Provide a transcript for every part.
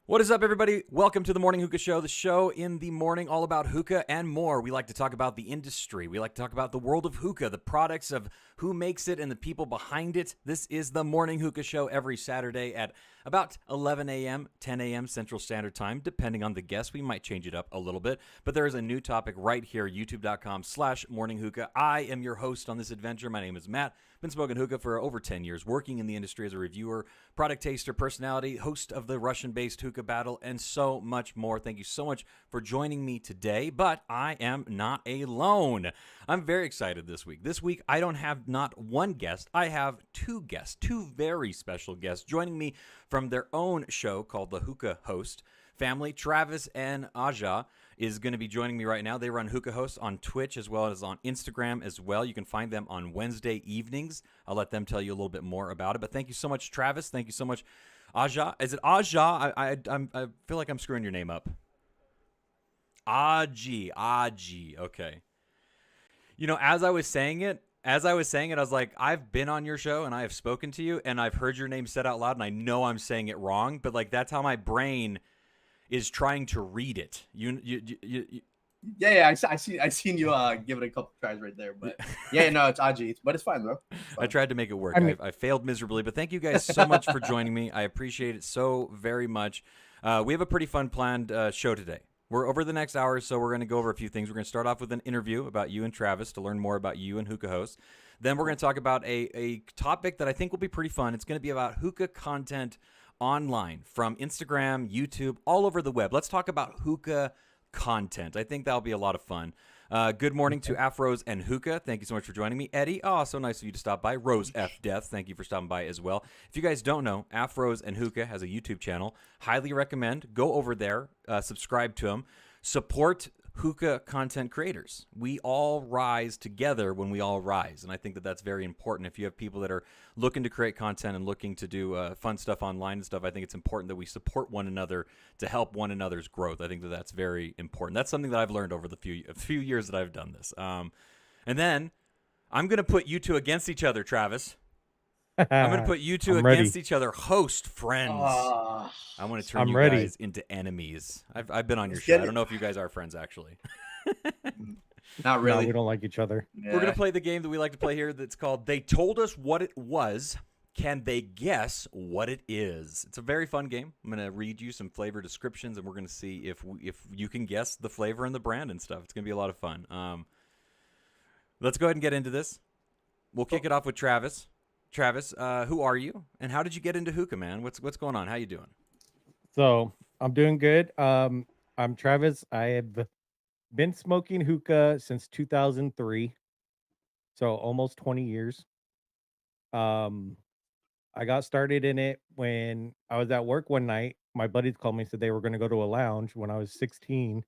What is up, everybody? Welcome to the Morning Hookah Show, the show in the morning all about hookah and more. We like to talk about the industry. We like to talk about the world of hookah, the products of who makes it and the people behind it. This is the Morning Hookah Show every Saturday at about 11 a.m., 10 a.m. Central Standard Time, depending on the guest. We might change it up a little bit, but there is a new topic right here, youtube.com/morninghookah. I am your host on this adventure. My name is Matt. Been smoking hookah for over 10 years, working in the industry as a reviewer, product taster, personality, host of the Russian-based Hookah Battle, and so much more. Thank you so much for joining me today, but I am not alone. I'm very excited this week. This week, I don't have not one guest. I have two guests, two very special guests joining me from their own show called the Hookah Host family. Travis and Aja is going to be joining me right now. They run Hookah Host on Twitch as well as on Instagram as well. You can find them on Wednesday evenings. I'll let them tell you a little bit more about it. But thank you so much, Travis. Thank you so much, Aja. Is it Aja? I feel like I'm screwing your name up. Aji. Okay. You know, as I was saying it, I was like, I've been on your show and I have spoken to you and I've heard your name said out loud and I know I'm saying it wrong, but like that's how my brain is trying to read it. Yeah. I seen you give it a couple tries right there, but yeah, no, it's Aji, but it's fine, bro. It's fine. I tried to make it work. I failed miserably, but thank you guys so much for joining me. I appreciate it so very much. We have a pretty fun planned show today. We're over the next hour or so. We're going to go over a few things. We're going to start off with an interview about you and Travis to learn more about you and Hookah Host. Then we're going to talk about a topic that I think will be pretty fun. It's going to be about hookah content online from Instagram, YouTube, all over the web. Let's talk about hookah content. I think that'll be a lot of fun. Good morning to Afros and Hookah. Thank you so much for joining me. Eddie, so nice of you to stop by. Rose F. Death, thank you for stopping by as well. If you guys don't know, Afros and Hookah has a YouTube channel. Highly recommend. Go over there, subscribe to them. Support hookah content creators. We all rise together when we all rise, and I think that that's very important. If you have people that are looking to create content and looking to do fun stuff online and stuff, I think it's important that we support one another to help one another's growth. I think that that's very important. That's something that I've learned over the few years that I've done this. And then I'm going to put you two against each other, Travis. I'm going to put you two against each other, host friends. I want to turn you guys into enemies. I've been on your show. I don't know if you guys are friends, actually. Not really. No, we don't like each other. Yeah. We're going to play the game that we like to play here that's called They Told Us What It Was. Can they guess what it is? It's a very fun game. I'm going to read you some flavor descriptions, and we're going to see if you can guess the flavor and the brand and stuff. It's going to be a lot of fun. Let's go ahead and get into this. We'll kick it off with Travis. Travis, who are you, and how did you get into hookah, man? What's going on? How you doing? So I'm doing good. I'm Travis. I have been smoking hookah since 2003, so almost 20 years. I got started in it when I was at work one night. My buddies called me and said they were going to go to a lounge when I was 16.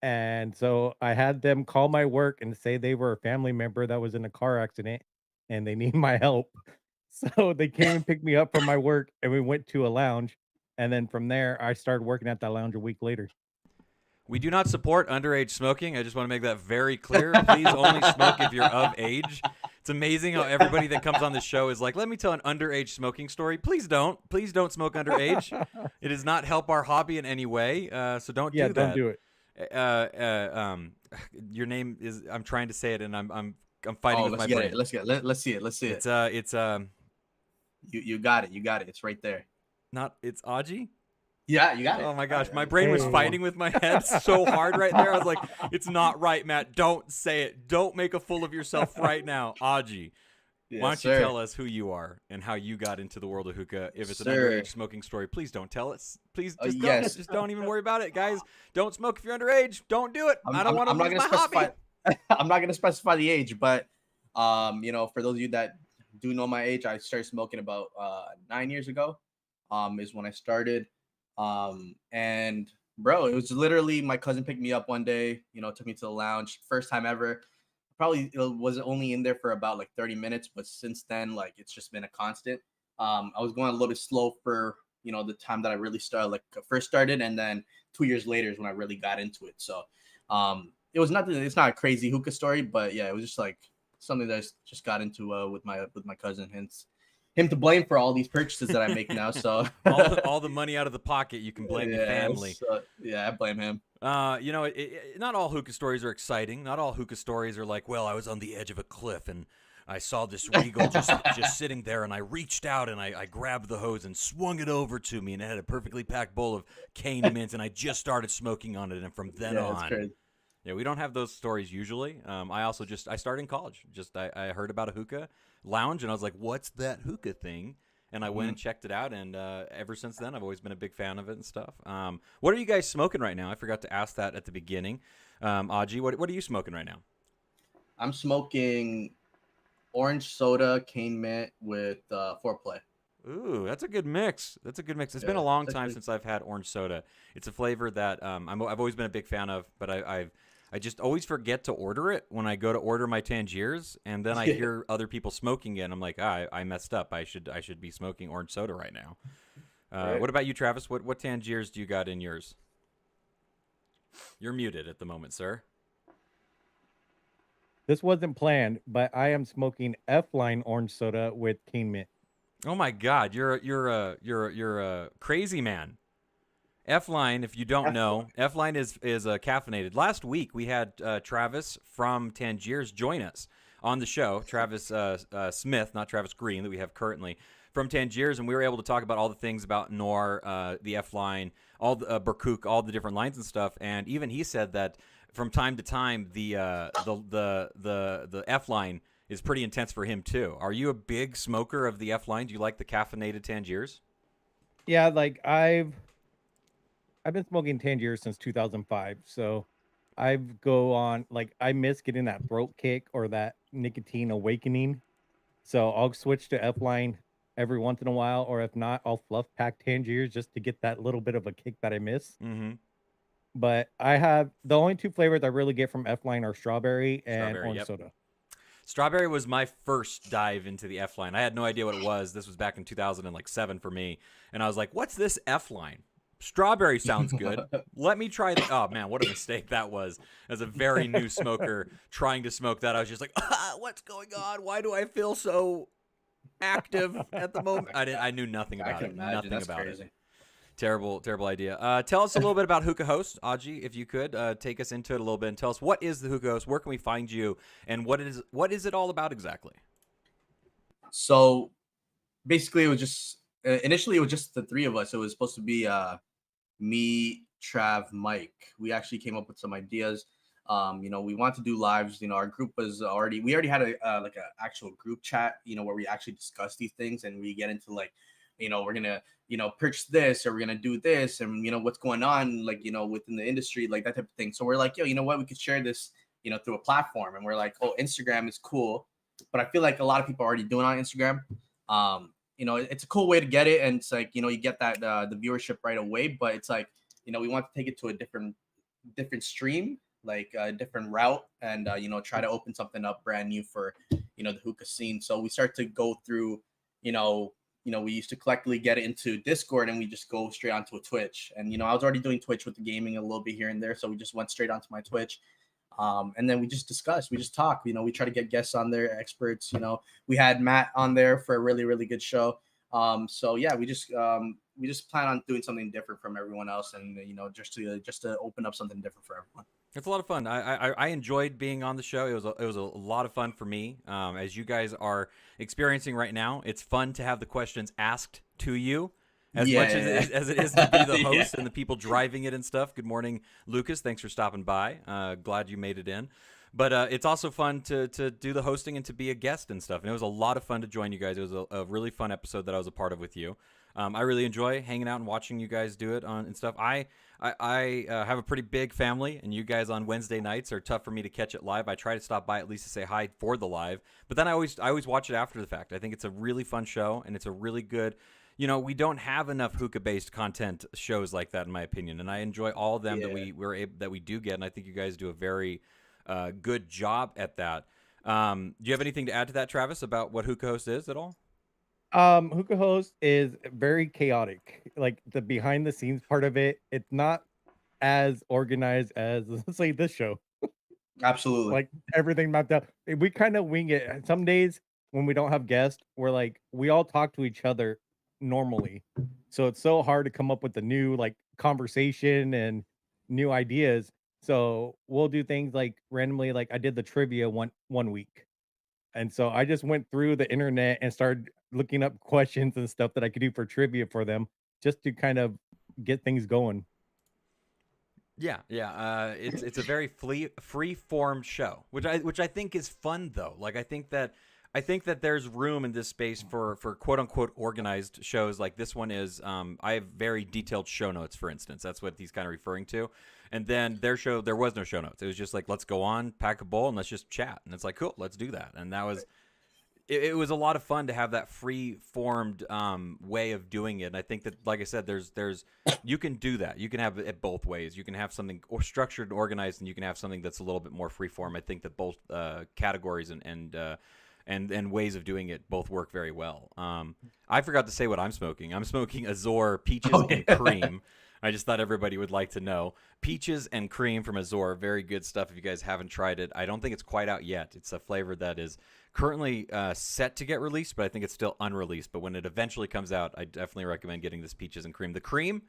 And so I had them call my work and say they were a family member that was in a car accident and they need my help. So they came and picked me up from my work and we went to a lounge. And then from there, I started working at that lounge a week later. We do not support underage smoking. I just want to make that very clear. Please only smoke if you're of age. It's amazing how everybody that comes on the show is like, let me tell an underage smoking story. Please don't. Please don't smoke underage. It does not help our hobby in any way. So don't do that. Don't do it. Your name is, I'm trying to say it and I'm fighting with my brain. Let's see it. It's You got it. It's right there. It's Aji? Yeah, you got it. Oh my gosh, my brain was fighting with my head so hard right there. I was like, it's not right, Matt. Don't say it. Don't make a fool of yourself right now. Aji, why don't you tell us who you are and how you got into the world of hookah? If it's an underage smoking story, please don't tell us. Please just don't even worry about it, guys. Don't smoke if you're underage. Don't do it. I don't want to lose my hobby. I'm not going to specify the age, but for those of you that do know my age, I started smoking about 9 years ago. Is when I started. And bro, it was literally my cousin picked me up one day, took me to the lounge, first time ever. Probably was only in there for about like 30 minutes, but since then, like it's just been a constant. I was going a little bit slow for, the time that I really first started. And then 2 years later is when I really got into it. So, it was it's not a crazy hookah story, but yeah, it was just like something that I just got into, with my cousin. Hence, him to blame for all these purchases that I make now. So all the money out of the pocket, you can blame the family. Yeah, I blame him. You know, not all hookah stories are exciting. Not all hookah stories are like, well, I was on the edge of a cliff and I saw this Regal just sitting there, and I reached out and I grabbed the hose and swung it over to me, and it had a perfectly packed bowl of cane mint, and I just started smoking on it, and from then on. Yeah, we don't have those stories usually. I started in college. I heard about a hookah lounge, and I was like, what's that hookah thing? And I went and checked it out, and ever since then, I've always been a big fan of it and stuff. What are you guys smoking right now? I forgot to ask that at the beginning. Aji, what are you smoking right now? I'm smoking orange soda, cane mint with foreplay. Ooh, that's a good mix. It's been a long time since I've had orange soda. It's a flavor that I've always been a big fan of, but I just always forget to order it when I go to order my Tangiers, and then I hear other people smoking it, and I'm like, I messed up. I should be smoking orange soda right now. What about you, Travis? What Tangiers do you got in yours? You're muted at the moment, sir. This wasn't planned, but I am smoking F-line orange soda with cane mint. Oh my God, you're a crazy man. F-line, if you don't know, F-line is caffeinated. Last week we had Travis from Tangiers join us on the show. Travis Smith, not Travis Green, that we have currently from Tangiers, and we were able to talk about all the things about Nor, the F-line, all the Berkuk, all the different lines and stuff. And even he said that from time to time the F-line is pretty intense for him too. Are you a big smoker of the F-line? Do you like the caffeinated Tangiers? Yeah, like I've been smoking Tangiers since 2005, so I go on like I miss getting that throat kick or that nicotine awakening. So I'll switch to F-line every once in a while, or if not, I'll fluff pack Tangiers just to get that little bit of a kick that I miss. Mm-hmm. But I have the only two flavors I really get from F-line are strawberry and orange soda. Strawberry was my first dive into the F-line. I had no idea what it was. This was back in 2007 for me, and I was like, "What's this F-line?" Strawberry sounds good. Let me try that. Oh man, what a mistake that was. As a very new smoker trying to smoke that, I was just like, what's going on? Why do I feel so active at the moment? I knew nothing about it. Nothing about it. Terrible idea. Tell us a little bit about Hookah Host, Aji, if you could take us into it a little bit and tell us what is the Hookah Host, where can we find you, and what is it all about exactly? So basically, it was just initially it was just the three of us. It was supposed to be me, Trav, Mike. We actually came up with some ideas. We want to do lives. Our group was we already had a like an actual group chat, where we actually discuss these things and we get into like, we're gonna, purchase this or we're gonna do this and what's going on, like, within the industry, like that type of thing. So we're like, yo, you know what, we could share this, through a platform. And we're like, oh, Instagram is cool, but I feel like a lot of people are already doing it on Instagram. It's a cool way to get it, and it's like, you get that the viewership right away, but it's like, we want to take it to a different stream, like a different route, and try to open something up brand new for the hookah scene. So we start to go through, we used to collectively get into Discord, and we just go straight onto a Twitch. And I was already doing Twitch with the gaming a little bit here and there, so we just went straight onto my Twitch. And then we just discuss, we just talk, we try to get guests on there, experts. We had Matt on there for a really, really good show. So yeah, we just plan on doing something different from everyone else, and just to open up something different for everyone. It's a lot of fun. I enjoyed being on the show. It was a lot of fun for me. As you guys are experiencing right now, it's fun to have the questions asked to you. As much as it is to be the host and the people driving it and stuff. Good morning, Lucas. Thanks for stopping by. Glad you made it in. But it's also fun to do the hosting and to be a guest and stuff. And it was a lot of fun to join you guys. It was a really fun episode that I was a part of with you. I really enjoy hanging out and watching you guys do it and stuff. I have a pretty big family, and you guys on Wednesday nights are tough for me to catch it live. I try to stop by at least to say hi for the live, but then I always watch it after the fact. I think it's a really fun show, and it's a really good. We don't have enough hookah-based content shows like that, in my opinion, and I enjoy all of them that we do get, and I think you guys do a very good job at that. Do you have anything to add to that, Travis, about what Hookah Host is at all? Hookah Host is very chaotic. Like the behind the scenes part of it, it's not as organized as, let's say, this show. Absolutely. Like everything mapped out. We kind of wing it. Some days when we don't have guests, we're like we all talk to each other normally. So it's so hard to come up with a new like conversation and new ideas. So we'll do things like randomly, like I did the trivia one week. And so I just went through the internet and started looking up questions and stuff that I could do for trivia for them just to kind of get things going. Yeah, yeah. It's a very free form show, which I think is fun though. Like I think that there's room in this space for quote unquote organized shows like this one is. I have very detailed show notes, for instance. That's what he's kind of referring to. And then their show, there was no show notes. It was just like, let's go on, pack a bowl, and let's just chat. And it's like, cool, let's do that. And that was it was a lot of fun to have that free formed way of doing it. And I think that, like I said, there's you can do that. You can have it both ways. You can have something structured and organized, and you can have something that's a little bit more free form. I think that both categories and ways of doing it both work very well. I forgot to say what I'm smoking. I'm smoking Azor peaches and cream. I just thought everybody would like to know. Peaches and cream from Azor, very good stuff if you guys haven't tried it. I don't think it's quite out yet. It's a flavor that is currently set to get released, but I think it's still unreleased. But when it eventually comes out, I definitely recommend getting this peaches and cream. The cream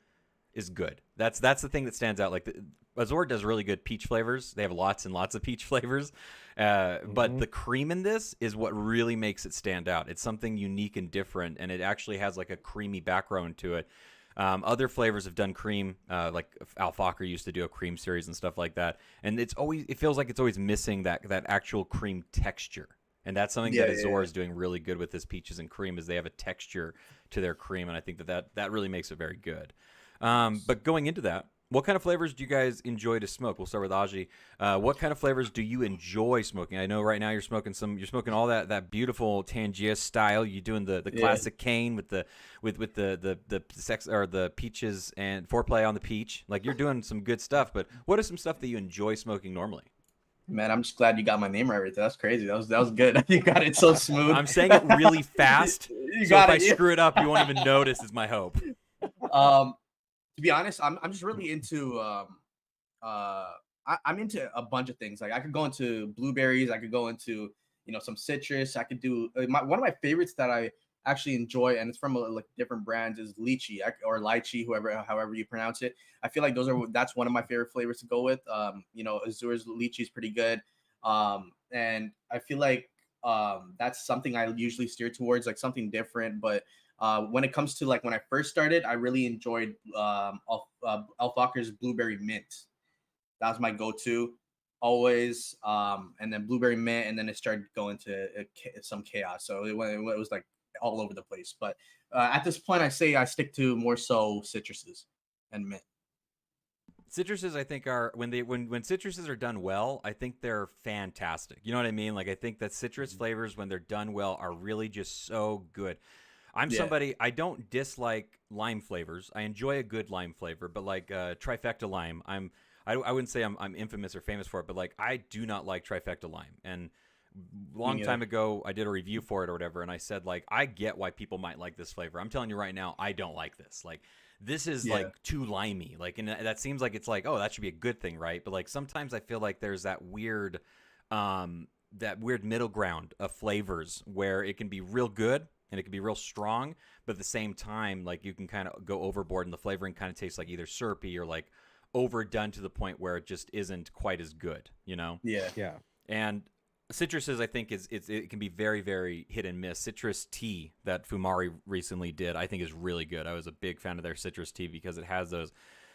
is good. That's the thing that stands out. Like Azor does really good peach flavors. They have lots and lots of peach flavors, but the cream in this is what really makes it stand out. It's something unique and different, and it actually has like a creamy background to it. Other flavors have done cream, like Al Fokker used to do a cream series and stuff like that, and it feels like it's always missing that actual cream texture. And that's something that Azor is doing really good with this peaches and cream is they have a texture to their cream, and I think that really makes it very good. But going into that, what kind of flavors do you guys enjoy to smoke? We'll start with Aji. What kind of flavors do you enjoy smoking? I know right now you're smoking all that beautiful Tangier style. You're doing the classic cane with the sex or the peaches and foreplay on the peach. Like you're doing some good stuff. But what is some stuff that you enjoy smoking normally? Man, I'm just glad you got my name right. That's crazy. That was good. You got it so smooth. I'm saying it really fast. You so got if I screw it up, you won't even notice. Is my hope. To be honest, I'm just really into I'm into a bunch of things. Like I could go into blueberries, I could go into some citrus. I could do one of my favorites that I actually enjoy, and it's from like different brands, is lychee or lychee, however you pronounce it. I feel like that's one of my favorite flavors to go with. Azur's lychee is pretty good, and I feel like that's something I usually steer towards, like something different, but. When it comes to like when I first started, I really enjoyed Al Fokker's blueberry mint. That was my go-to always. And then blueberry mint, and then it started going to some chaos. So it was like all over the place. But at this point, I say I stick to more so citruses and mint. Citruses, I think, are when citruses are done well, I think they're fantastic. You know what I mean? Like I think that citrus flavors, when they're done well, are really just so good. I'm somebody, I don't dislike lime flavors. I enjoy a good lime flavor, but like trifecta lime, I wouldn't say I'm infamous or famous for it, but like I do not like trifecta lime. And long time ago, I did a review for it or whatever, and I said like I get why people might like this flavor. I'm telling you right now, I don't like this. Like this is like too limey. Like, and that seems like it's like, oh, that should be a good thing, right? But like sometimes I feel like there's that weird middle ground of flavors where it can be real good and it can be real strong, but at the same time, like you can kind of go overboard and the flavoring kind of tastes like either syrupy or like overdone to the point where it just isn't quite as good, you know? Yeah. And citruses, I think, it can be very, very hit and miss. Citrus tea that Fumari recently did, I think is really good. I was a big fan of their citrus tea because it has those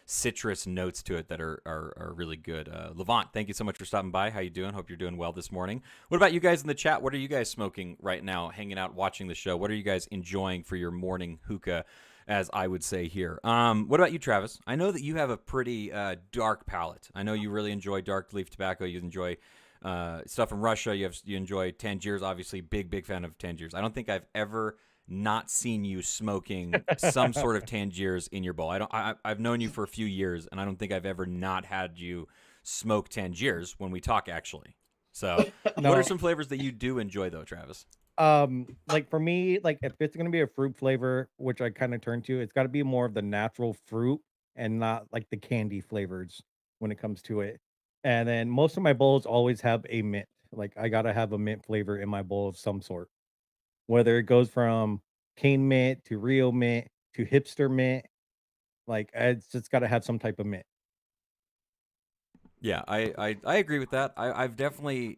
citrus notes to it that are really good. Levant, thank you so much for stopping by. How you doing? Hope you're doing well this morning. What about you guys in the chat? What are you guys smoking right now, hanging out, watching the show? What are you guys enjoying for your morning hookah, as I would say here? What about you, Travis? I know that you have a pretty dark palate. I know you really enjoy dark leaf tobacco. You enjoy stuff from Russia. You enjoy Tangiers, obviously. Big fan of Tangiers. I don't think I've ever not seen you smoking some sort of Tangiers in your bowl. I've known you for a few years, and I don't think I've ever not had you smoke Tangiers when we talk, actually. So No. what are some flavors that you do enjoy, though, Travis? Like for me, like if it's gonna be a fruit flavor, which I kind of turn to, it's got to be more of the natural fruit and not like the candy flavors when it comes to it. And then most of my bowls always have a mint. Like I gotta have a mint flavor in my bowl of some sort. whether it goes from cane mint to Rio mint to hipster mint. Like it's just got to have some type of mint. Yeah, I agree with that. I've definitely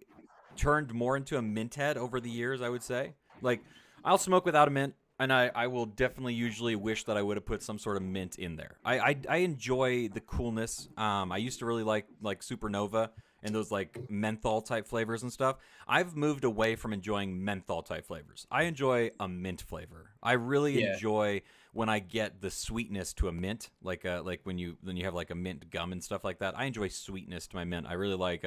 turned more into a mint head over the years, I would say. Like, I'll smoke without a mint, and I will definitely usually wish that I would have put some sort of mint in there. I enjoy the coolness. I used to really like Supernova and those like menthol type flavors and stuff. I've moved away from enjoying menthol type flavors. I enjoy a mint flavor. I really Yeah. enjoy when I get the sweetness to a mint, like when you have like a mint gum and stuff like that. I enjoy sweetness to my mint. I really like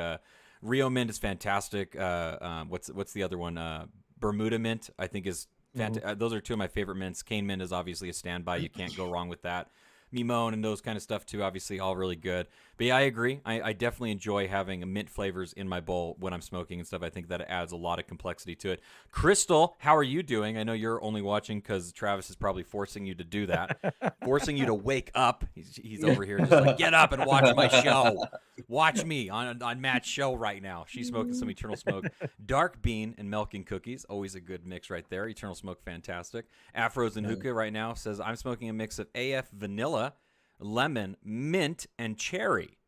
Rio mint is fantastic. What's the other one? Bermuda mint I think is fantastic. Those are two of my favorite mints. Cane mint is obviously a standby. You can't go wrong with that. Mimone and those kind of stuff too, obviously all really good. But yeah, I agree. I definitely enjoy having mint flavors in my bowl when I'm smoking and stuff. I think that it adds a lot of complexity to it. Crystal, how are you doing? I know you're only watching because Travis is probably forcing you to do that, forcing you to wake up. He's over here just like, get up and watch my show. Watch me on Matt's show right now. She's smoking some Eternal Smoke. Dark bean and milk and cookies. Always a good mix right there. Eternal Smoke, fantastic. Afros and Hookah right now says, I'm smoking a mix of AF vanilla, lemon, mint, and cherry.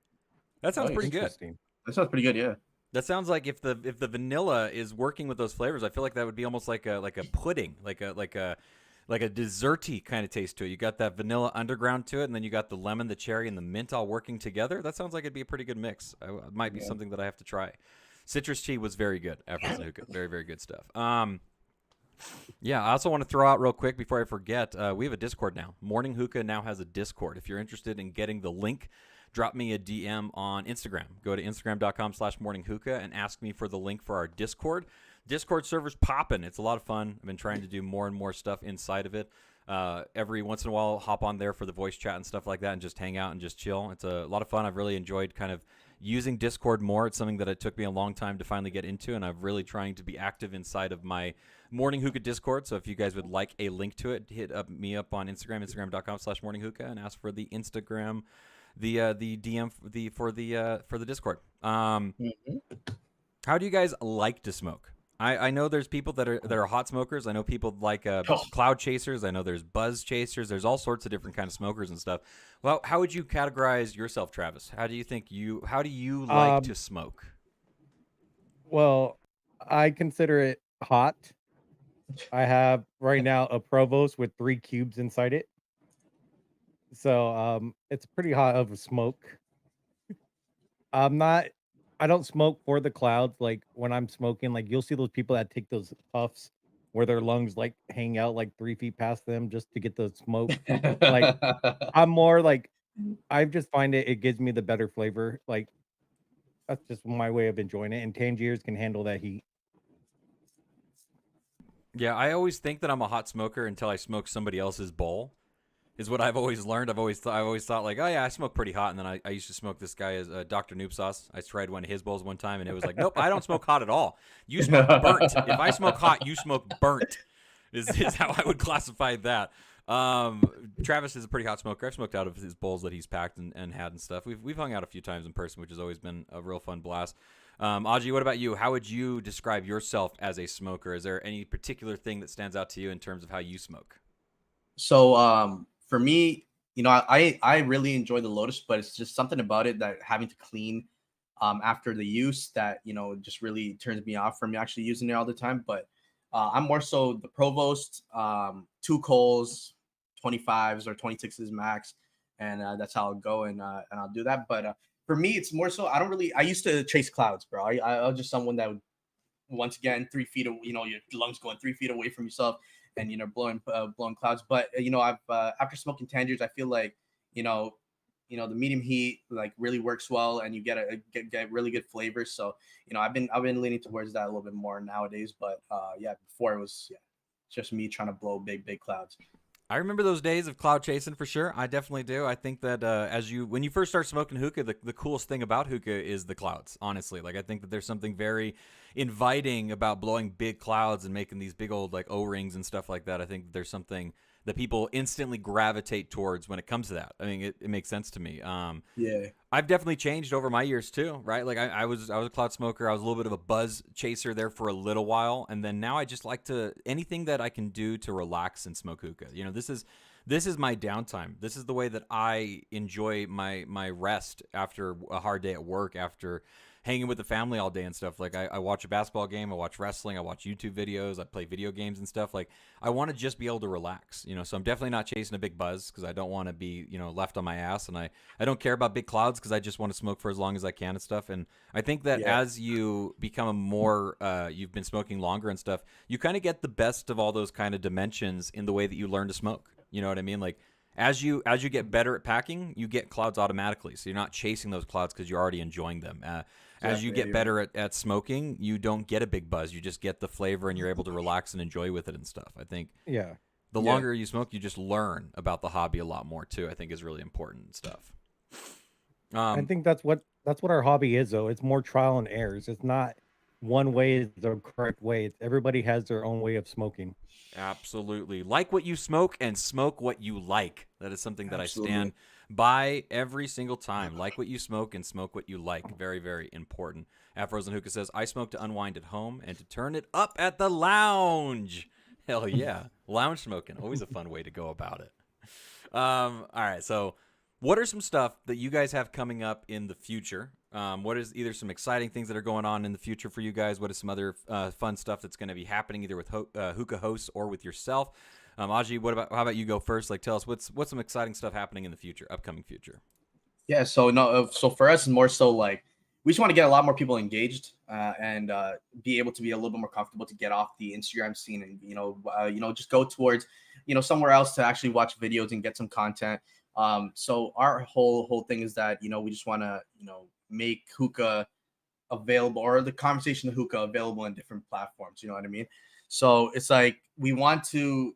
That sounds Nice. pretty good. Interesting. That sounds pretty good. Yeah. That sounds like if the vanilla is working with those flavors, I feel like that would be almost like a pudding, like a desserty kind of taste to it. You got that vanilla underground to it, and then you got the lemon, the cherry, and the mint all working together. That sounds like it'd be a pretty good mix. It might be something that I have to try. Citrus tea was very good. Afros and Hookah, very, very good stuff. Yeah, I also want to throw out real quick before I forget, we have a Discord now. Morning Hookah now has a Discord. If you're interested in getting the link, drop me a DM on Instagram. Go to instagram.com/morninghookah and ask me for the link for our Discord. Discord server's popping. It's a lot of fun. I've been trying to do more and more stuff inside of it. Every once in a while, I'll hop on there for the voice chat and stuff like that and just hang out and just chill. It's a lot of fun. I've really enjoyed kind of using Discord more. It's something that it took me a long time to finally get into, and I'm really trying to be active inside of my Morning Hookah Discord. So if you guys would like a link to it, hit me up on Instagram, instagram.com/morninghookah, and ask for the Instagram, the DM for the Discord. How do you guys like to smoke? I know there's people that are hot smokers. I know people like cloud chasers. I know there's buzz chasers. There's all sorts of different kind of smokers and stuff. Well, how would you categorize yourself, Travis? How do you like to smoke? Well, I consider it hot. I have right now a Provost with 3 cubes inside it. So it's pretty hot of a smoke. I don't smoke for the clouds. Like when I'm smoking, like you'll see those people that take those puffs where their lungs like hang out like 3 feet past them just to get the smoke. Like I'm more like I just find it gives me the better flavor. Like that's just my way of enjoying it. And Tangiers can handle that heat. Yeah, I always think that I'm a hot smoker until I smoke somebody else's bowl. Is what I've always learned. I've always thought like, oh yeah, I smoke pretty hot, and then I used to smoke this guy as Dr. Noob Sauce. I tried one of his bowls one time, and it was like, nope, I don't smoke hot at all. You smoke burnt. If I smoke hot, you smoke burnt. Is how I would classify that. Travis is a pretty hot smoker. I've smoked out of his bowls that he's packed and had and stuff. We've hung out a few times in person, which has always been a real fun blast. Audrey, what about you? How would you describe yourself as a smoker? Is there any particular thing that stands out to you in terms of how you smoke? So for me, I really enjoy the Lotus, but it's just something about it that having to clean after the use that just really turns me off from actually using it all the time. But I'm more so the Provost, 2 coals, 25s or 26s max, and that's how I'll go and I'll do that. But for me, it's more so I used to chase clouds, bro. I was just someone that would, once again, 3 feet of your lungs going 3 feet away from yourself, and blowing clouds. But I've after smoking Tangiers, I feel like the medium heat like really works well, and you get really good flavors. So I've been leaning towards that a little bit more nowadays. But before it was just me trying to blow big clouds. I remember those days of cloud chasing for sure. I definitely do. I think that when you first start smoking hookah, the coolest thing about hookah is the clouds, honestly. Like I think that there's something very inviting about blowing big clouds and making these big old like O-rings and stuff like that. I think there's something that people instantly gravitate towards when it comes to that. I mean, it makes sense to me. Yeah. I've definitely changed over my years too, right? Like I was a cloud smoker. I was a little bit of a buzz chaser there for a little while, and then now I just like to anything that I can do to relax and smoke hookah. You know, this is my downtime. This is the way that I enjoy my rest after a hard day at work, after hanging with the family all day and stuff. Like I watch a basketball game, I watch wrestling, I watch YouTube videos, I play video games and stuff. Like I want to just be able to relax, you know. So I'm definitely not chasing a big buzz because I don't want to be, you know, left on my ass, and I don't care about big clouds because I just want to smoke for as long as I can and stuff. And I think that Yeah. as you become a more, you've been smoking longer and stuff, you kind of get the best of all those kind of dimensions in the way that you learn to smoke. You know what I mean? Like as you get better at packing, you get clouds automatically. So you're not chasing those clouds because you're already enjoying them. As you get better at smoking, you don't get a big buzz. You just get the flavor, and you're able to relax and enjoy with it and stuff. I think Yeah. the longer you smoke, you just learn about the hobby a lot more too. I think is really important stuff. I think that's what our hobby is, though. It's more trial and errors. It's not one way is the correct way. It's, everybody has their own way of smoking. Absolutely. Like what you smoke and smoke what you like. That is something that Absolutely. I stand by every single time. Like what you smoke and smoke what you like. Very, very important. Afros and Hookah says, I smoke to unwind at home and to turn it up at the lounge. Hell yeah. Lounge smoking. Always a fun way to go about it. All right. So what are some stuff that you guys have coming up in the future? What is either some exciting things that are going on in the future for you guys? What is some other fun stuff that's going to be happening either with Hookah hosts or with yourself? Aji, how about you go first? Like, tell us what's some exciting stuff happening in the future, upcoming future. Yeah. So no. So for us, it's more so like we just want to get a lot more people engaged and be able to be a little bit more comfortable to get off the Instagram scene and just go towards somewhere else to actually watch videos and get some content. So our whole thing is that we just want to make hookah available, or the conversation of hookah available in different platforms. You know what I mean? So it's like we want to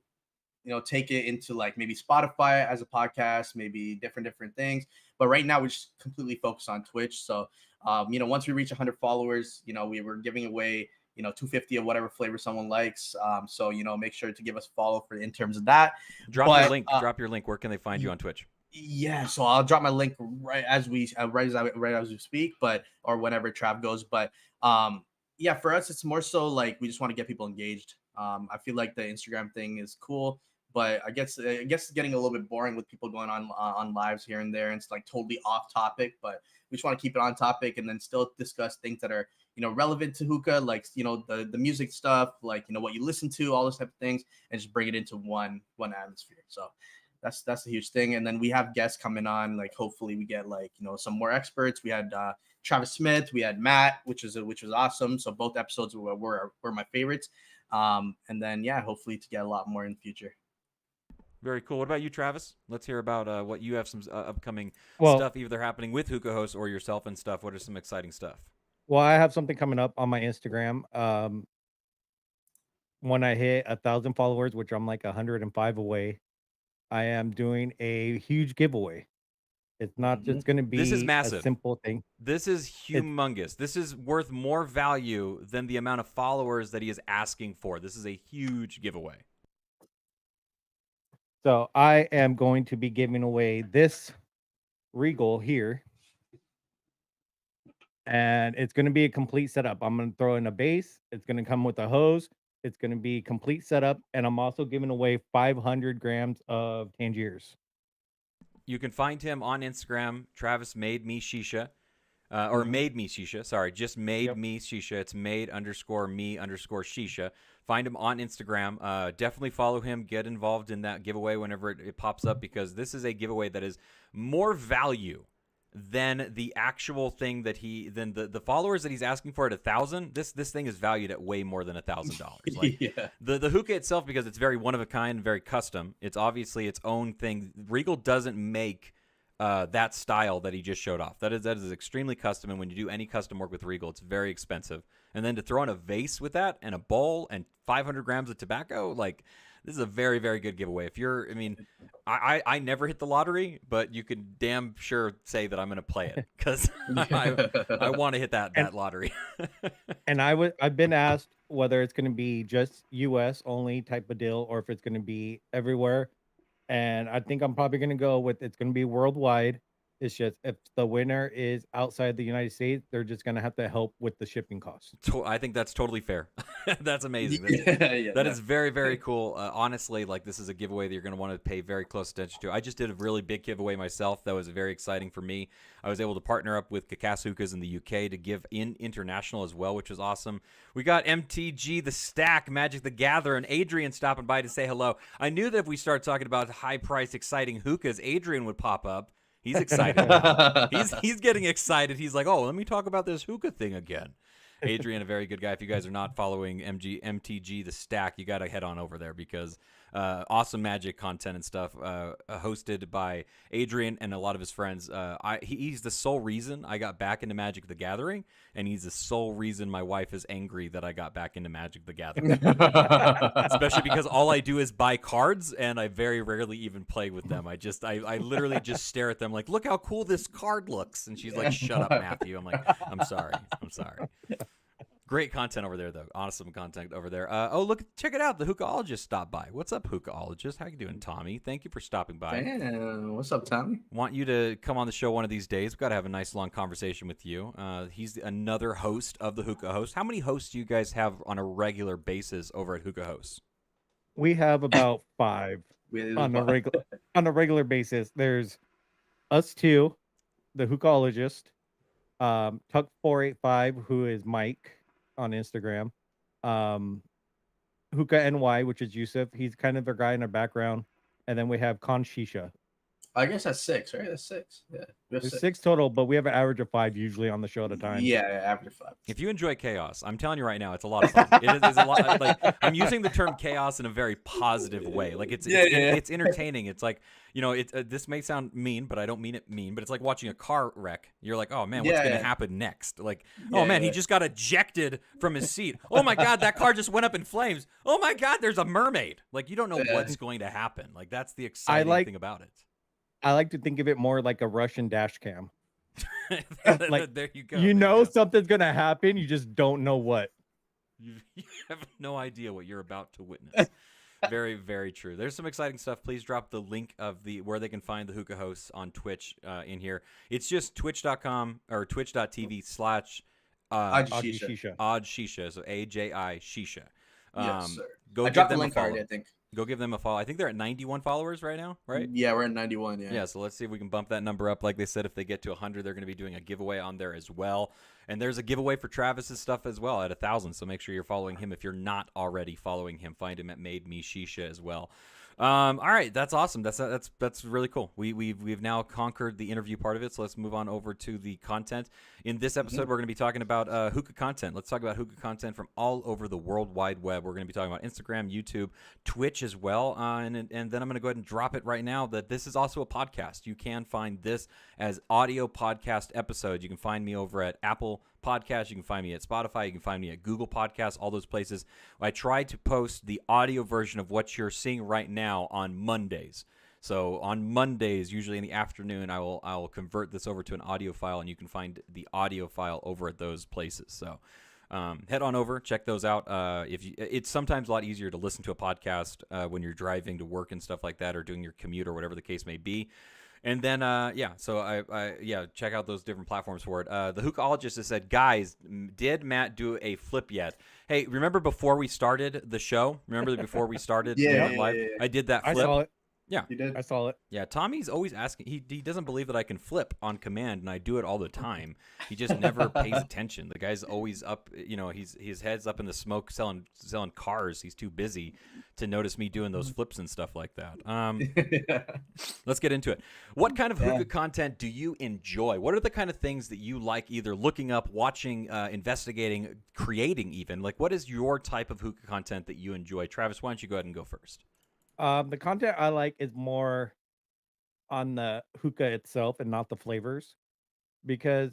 take it into like maybe Spotify as a podcast, maybe different things. But right now we just completely focus on Twitch. So once we reach 100 followers, we were giving away 250 of whatever flavor someone likes. So make sure to give us a follow in terms of that. Drop your link. Drop your link. Where can they find you on Twitch? Yeah, so I'll drop my link right as we speak, or whenever Trav goes. But yeah, for us it's more so like we just want to get people engaged. I feel like the Instagram thing is cool, but I guess it's getting a little bit boring with people going on lives here and there, and it's like totally off topic. But we just want to keep it on topic and then still discuss things that are relevant to hookah, like the music stuff, like what you listen to, all those type of things, and just bring it into one atmosphere. So that's a huge thing. And then we have guests coming on, like hopefully we get like some more experts. We had Travis Smith, we had Matt, which was awesome. So both episodes were my favorites. And then yeah, hopefully to get a lot more in the future. Very cool. What about you, Travis? Let's hear about what you have some upcoming Well, stuff either happening with Hookah hosts or yourself and stuff. What are some exciting stuff? well, I have something coming up on my Instagram. When I hit 1,000 followers, which I'm like 105 away, I am doing a huge giveaway. It's not just going to This is be a massive. simple thing. This is humongous. This is worth more value than the amount of followers that he is asking for. This is a huge giveaway. So I am going to be giving away this Regal here. And it's going to be a complete setup. I'm going to throw in a base. It's going to come with a hose. It's going to be complete setup. And I'm also giving away 500 grams of Tangiers. You can find him on Instagram. Travis made me shisha. Or made me shisha. Sorry, just made me shisha. It's made_me_shisha. Find him on Instagram. Definitely follow him. Get involved in that giveaway whenever it pops up, because this is a giveaway that is more value than the actual thing that than the followers that he's asking for at 1,000. This thing is valued at way more than $1,000. Like Yeah. the hookah itself, because it's very one of a kind, very custom. It's obviously its own thing. Regal doesn't make that style that he just showed off. That is extremely custom, and when you do any custom work with Regal, it's very expensive. And then to throw in a vase with that and a bowl and 500 grams of tobacco, like, this is a very, very good giveaway. If you're, I mean, I never hit the lottery, but you can damn sure say that I'm going to play it, because I want to hit that lottery. And I've been asked whether it's going to be just US only type of deal or if it's going to be everywhere. and I think I'm probably gonna go with it's gonna be worldwide. It's just if the winner is outside the United States, they're just gonna have to help with the shipping costs. I think that's totally fair. That's amazing. Yeah, yeah, That is very, very cool. Honestly, like this is a giveaway that you're going to want to pay very close attention to. I just did a really big giveaway myself. That was very exciting for me. I was able to partner up with Kakas Hookahs in the UK to give in international as well, which was awesome. We got MTG, The Stack, Magic the Gatherer, and Adrian stopping by to say hello. I knew that if we start talking about high-priced, exciting hookahs, Adrian would pop up. He's excited now. He's getting excited. He's like, oh, let me talk about this hookah thing again. Adrian, a very good guy. If you guys are not following MTG, The Stack, you got to head on over there because awesome magic content and stuff hosted by Adrian and a lot of his friends. He's the sole reason I got back into Magic the Gathering, and he's the sole reason my wife is angry that I got back into Magic the Gathering. Especially because all I do is buy cards, and I very rarely even play with them. I literally just stare at them like, look how cool this card looks. And she's like, shut up, Matthew. I'm like, I'm sorry. Great content over there, though. Awesome content over there. Oh, look, check it out. The Hookahologist stopped by. What's up, Hookahologist? How you doing, Tommy? Thank you for stopping by. Damn, what's up, Tommy? Want you to come on the show one of these days. We've got to have a nice long conversation with you. He's another host of the Hookah Host. How many hosts do you guys have on a regular basis over at Hookah Host? We have about 5 on a regular basis. There's us two, the Hookahologist, Tuck485, who is Mike on Instagram, Hookah NY, which is Yusuf. He's kind of the guy in the background, and then we have Con Shisha. I guess that's 6, right? That's 6. Yeah, There's 6 total, but we have an average of 5 usually on the show at a time. Yeah, average of 5. If you enjoy chaos, I'm telling you right now, it's a lot of fun. It's a lot. Like I'm using the term chaos in a very positive way. Like it's entertaining. It's like this may sound mean, but I don't mean it mean. But it's like watching a car wreck. You're like, oh man, what's gonna happen next? Like, oh man, he just got ejected from his seat. Oh my god, that car just went up in flames. Oh my god, there's a mermaid. Like you don't know what's going to happen. Like that's the exciting thing about it. I like to think of it more like a Russian dash cam. Like there you go. You know something's gonna happen, you just don't know what. You have no idea what you're about to witness. Very, very true. There's some exciting stuff. Please drop the link of where they can find the Hookah Hosts on Twitch in here. It's just twitch.com or twitch.tv / Odd Shisha. Odd Shisha. So AJI Shisha. Yes, sir. Go I dropped give them the link a follow. already, I think. Go give them a follow. I think they're at 91 followers right now, right? Yeah, we're at 91. Yeah. Yeah. So let's see if we can bump that number up. Like they said, if they get to 100, they're going to be doing a giveaway on there as well. And there's a giveaway for Travis's stuff as well at 1,000. So make sure you're following him if you're not already following him. Find him at Made Me Shisha as well. All right, that's awesome. That's really cool. We've now conquered the interview part of it, so let's move on over to the content. In this episode, we're going to be talking about Hookah content. Let's talk about Hookah content from all over the World Wide Web. We're going to be talking about Instagram, YouTube, Twitch as well, and then I'm going to go ahead and drop it right now that this is also a podcast. You can find this as audio podcast episodes. You can find me over at Apple Podcasts. You can find me at Spotify. You can find me at Google Podcasts, all those places. I try to post the audio version of what you're seeing right now on Mondays. So on Mondays, usually in the afternoon, I will convert this over to an audio file, and you can find the audio file over at those places. So head on over, check those out. It's sometimes a lot easier to listen to a podcast when you're driving to work and stuff like that, or doing your commute or whatever the case may be. And then, check out those different platforms for it. The Hookahologist has said, guys, did Matt do a flip yet? Hey, remember before we started the show? Remember before we started live? Yeah. I did that flip. I saw it. Yeah. You did? I saw it. Yeah, Tommy's always asking. He doesn't believe that I can flip on command, and I do it all the time. He just never pays attention. The guy's always up. His head's up in the smoke selling cars. He's too busy to notice me doing those flips and stuff like that. Let's get into it. What kind of hookah content do you enjoy? What are the kind of things that you like either looking up, watching, investigating, creating even? Like, what is your type of hookah content that you enjoy? Travis, why don't you go ahead and go first? The content I like is more on the hookah itself and not the flavors, because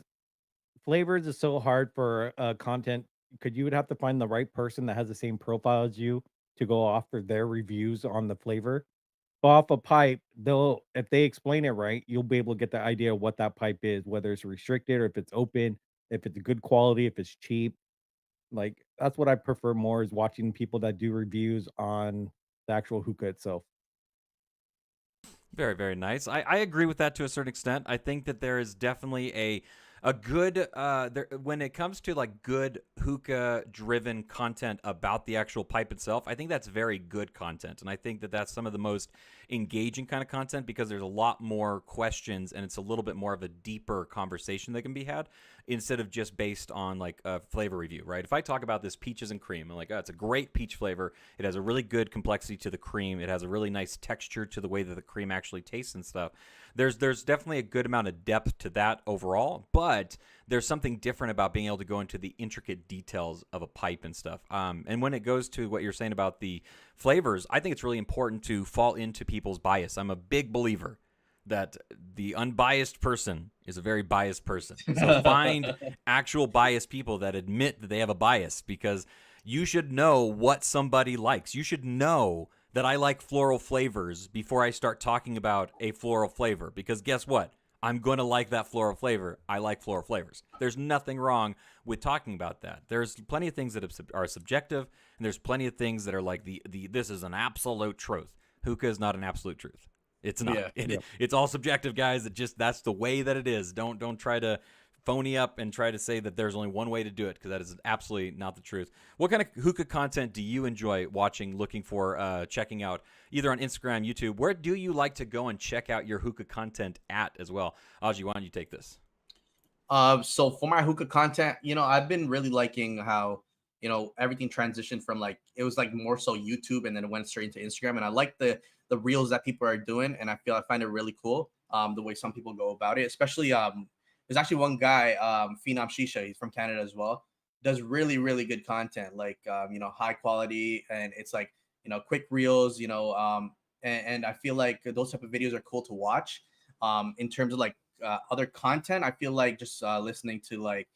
flavors is so hard for content, because you would have to find the right person that has the same profile as you to go off for their reviews on the flavor. But off a pipe, if they explain it right, you'll be able to get the idea of what that pipe is, whether it's restricted or if it's open, if it's good quality, if it's cheap. Like that's what I prefer more, is watching people that do reviews on the actual hookah itself. Very, very nice. I agree with that to a certain extent. I think that there is definitely a good when it comes to like good hookah driven content about the actual pipe itself. I think that's very good content, and I think that that's some of the most engaging kind of content because there's a lot more questions and it's a little bit more of a deeper conversation that can be had instead of just based on like a flavor review, right? If I talk about this peaches and cream, I'm like, oh, it's a great peach flavor. It has a really good complexity to the cream. It has a really nice texture to the way that the cream actually tastes and stuff. There's definitely a good amount of depth to that overall, but there's something different about being able to go into the intricate details of a pipe and stuff. And when it goes to what you're saying about the flavors, I think it's really important to fall into people's bias. I'm a big believer that the unbiased person is a very biased person. So find actual biased people that admit that they have a bias because you should know what somebody likes. You should know that I like floral flavors before I start talking about a floral flavor because guess what? I'm going to like that floral flavor. I like floral flavors. There's nothing wrong with talking about that. There's plenty of things that are subjective, and there's plenty of things that are like the this is an absolute truth. Hookah is not an absolute truth. It's not. Yeah. It's all subjective, guys. That's the way that it is. Don't try to phony up and try to say that there's only one way to do it because that is absolutely not the truth. What kind of hookah content do you enjoy watching, looking for, checking out, either on Instagram, YouTube? Where do you like to go and check out your hookah content at as well? Aji, why don't you take this? So for my hookah content, I've been really liking how, everything transitioned from like it was like more so YouTube and then it went straight into Instagram. And I like the reels that people are doing, and I find it really cool. The way some people go about it, especially there's actually one guy, Phenom Shisha, he's from Canada as well, does really, really good content, like high quality, and it's like quick reels, and I feel like those type of videos are cool to watch. In terms of like other content, I feel like just listening to like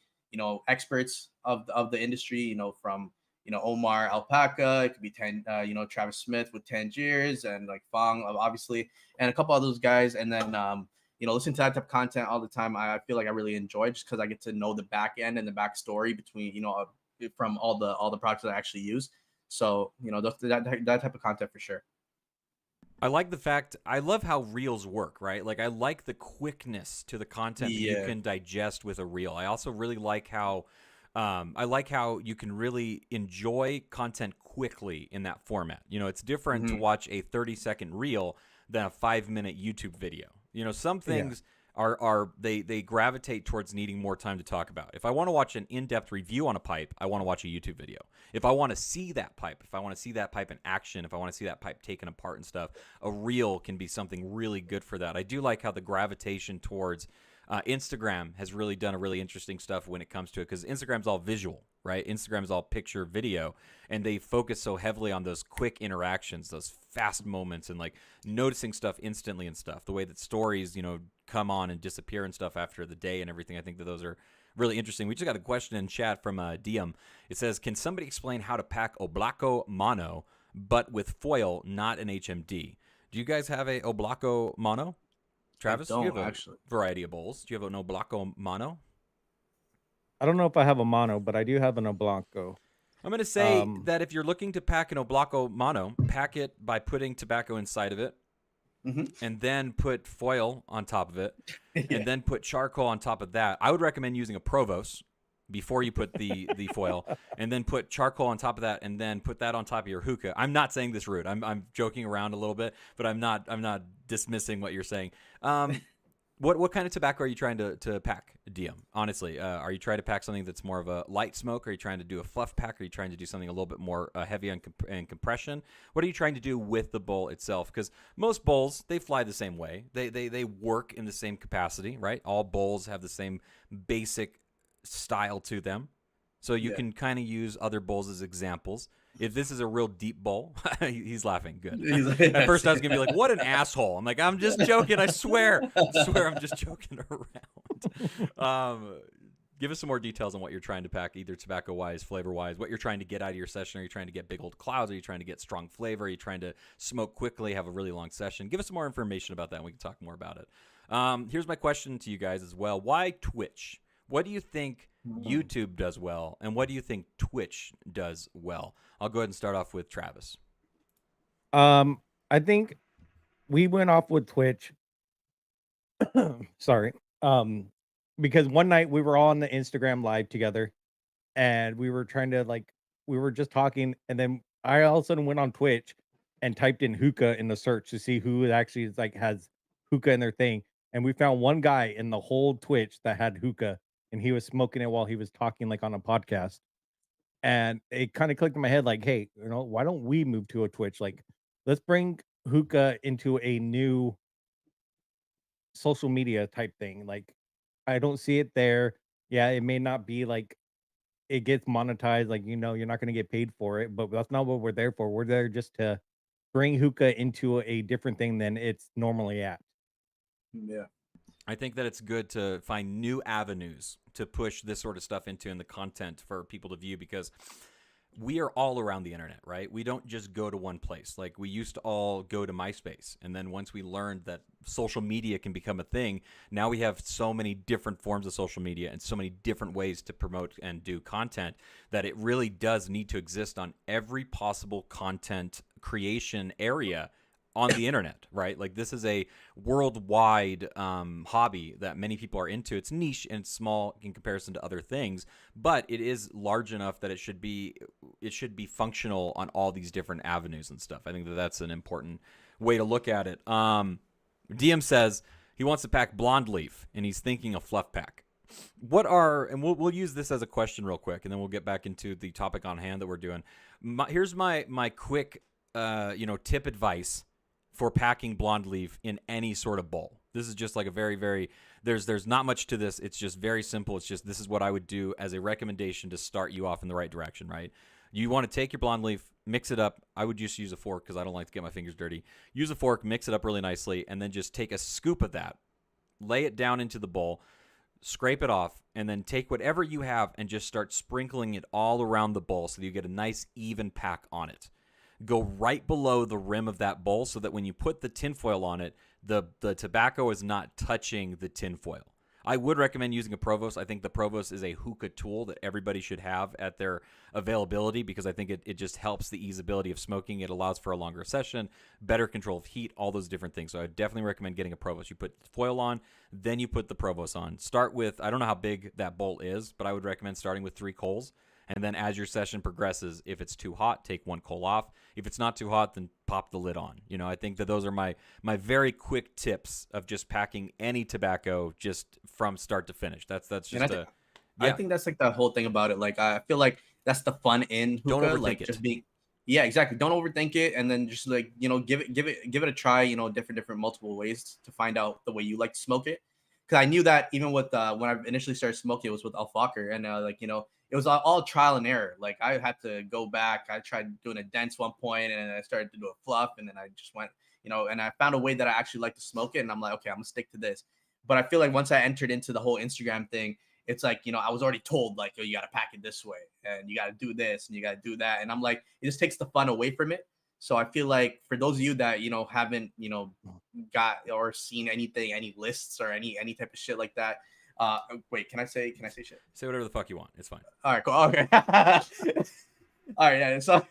experts of the industry, from Omar Alpaca, it could be Travis Smith with Tangiers and like Fong obviously, and a couple of those guys, and then listen to that type of content all the time. I feel like I really enjoy just because I get to know the back end and the backstory between from all the products that I actually use. So that type of content for sure. I like the fact, I love how reels work, right? Like, I like the quickness to the content that you Yeah. can digest with a reel. I also really like how, you can really enjoy content quickly in that format. It's different to Mhm. watch a 30-second reel than a 5-minute YouTube video. Some Yeah. things they gravitate towards needing more time to talk about. If I want to watch an in-depth review on a pipe, I want to watch a YouTube video. If I want to see that pipe, if I want to see that pipe in action, if I want to see that pipe taken apart and stuff, a reel can be something really good for that. I do like how the gravitation towards Instagram has really done a really interesting stuff when it comes to it because Instagram's all visual, right? Instagram's all picture video, and they focus so heavily on those quick interactions, those fast moments, and like noticing stuff instantly and stuff. The way that stories, come on and disappear and stuff after the day and everything. I think that those are really interesting. We just got a question in chat from Diem. It says, "Can somebody explain how to pack Oblako Mono, but with foil, not an HMD?" Do you guys have a Oblako Mono? Travis, you have don't a actually. variety of bowls. Do you have an Oblako Mono? I don't know if I have a mono, but I do have an Oblanco. I'm going to say Um, that if you're looking to pack an Oblako Mono, pack it by putting tobacco inside of it, Hmm. and then put foil on top of it, Yeah. and then put charcoal on top of that. I would recommend using a Provost before you put the foil, and then put charcoal on top of that, and then put that on top of your hookah. I'm not saying this rude. I'm joking around a little bit, but I'm not dismissing what you're saying. What kind of tobacco are you trying to pack, DM? Honestly, are you trying to pack something that's more of a light smoke? Are you trying to do a fluff pack? Are you trying to do something a little bit more heavy on compression? What are you trying to do with the bowl itself? Because most bowls, they fly the same way. They work in the same capacity, right? All bowls have the same basic style to them. So you Yeah. can kind of use other bowls as examples. If this is a real deep bowl, he's laughing. Good. He's like, At first, I was gonna be like, "What an asshole!" I'm like, "I'm just joking. I swear. I'm just joking around." Give us some more details on what you're trying to pack, either tobacco-wise, flavor-wise. What you're trying to get out of your session. Are you trying to get big old clouds? Are you trying to get strong flavor? Are you trying to smoke quickly, have a really long session? Give us some more information about that, and we can talk more about it. Here's my question to you guys as well. Why Twitch? What do you think YouTube does well, and what do you think Twitch does well? I'll go ahead and start off with Travis. I think we went off with Twitch. Sorry. Because one night we were all on the Instagram live together and we were trying to like we were just talking, and then I all of a sudden went on Twitch and typed in hookah in the search to see who actually is like has hookah in their thing. And we found one guy in the whole Twitch that had hookah, and he was smoking it while he was talking like on a podcast. And it kind of clicked in my head, like, hey, why don't we move to a Twitch? Like, let's bring hookah into a new social media type thing. Like, I don't see it there. Yeah, it may not be like it gets monetized, like, you're not gonna get paid for it, but that's not what we're there for. We're there just to bring hookah into a different thing than it's normally at. Yeah. I think that it's good to find new avenues to push this sort of stuff into in the content for people to view, because we are all around the internet, right? We don't just go to one place. Like, we used to all go to MySpace. And then once we learned that social media can become a thing, now we have so many different forms of social media and so many different ways to promote and do content that it really does need to exist on every possible content creation area on the internet, right? Like, this is a worldwide hobby that many people are into. It's niche and small in comparison to other things, but it is large enough that it should be functional on all these different avenues and stuff. I think that that's an important way to look at it. DM says he wants to pack blonde leaf and he's thinking a fluff pack. And we'll use this as a question real quick, and then we'll get back into the topic on hand that we're doing. Here's my quick tip advice for packing blonde leaf in any sort of bowl. This is just like a very, very, there's not much to this. It's just very simple. It's just, this is what I would do as a recommendation to start you off in the right direction, right? You want to take your blonde leaf, mix it up. I would just use a fork because I don't like to get my fingers dirty. Use a fork, mix it up really nicely, and then just take a scoop of that, lay it down into the bowl, scrape it off, and then take whatever you have and just start sprinkling it all around the bowl so that you get a nice even pack on it. Go right below the rim of that bowl so that when you put the tinfoil on it, the tobacco is not touching the tinfoil. I would recommend using a Provost. I think the Provost is a hookah tool that everybody should have at their availability, because I think it just helps the easeability of smoking. It allows for a longer session, better control of heat, all those different things. So I definitely recommend getting a Provost. You put foil on, then you put the Provost on. Start with, I don't know how big that bowl is, but I would recommend starting with 3 coals. And then as your session progresses, if it's too hot, take 1 coal off. If it's not too hot, then pop the lid on. I think that those are my very quick tips of just packing any tobacco just from start to finish. That's just I think that's like the whole thing about it. Like, I feel like that's the fun in hookah. Don't overthink like it. Just being, yeah, exactly. Don't overthink it, and then just like give it a try. Different multiple ways to find out the way you like to smoke it. Because I knew that even with when I initially started smoking, it was with Alfaker, and it was all trial and error. Like, I had to go back. I tried doing a dense one point, and then I started to do a fluff, and then I just went, and I found a way that I actually like to smoke it, and I'm like, okay, I'm gonna stick to this. But I feel like once I entered into the whole Instagram thing, it's like, I was already told, like, oh, you got to pack it this way, and you got to do this, and you got to do that. And I'm like, it just takes the fun away from it. So I feel like for those of you that, haven't, got or seen anything, any lists or any type of shit like that. Wait, can I say shit? Say whatever the fuck you want. It's fine. All right, cool. Okay. All right. Yeah. So,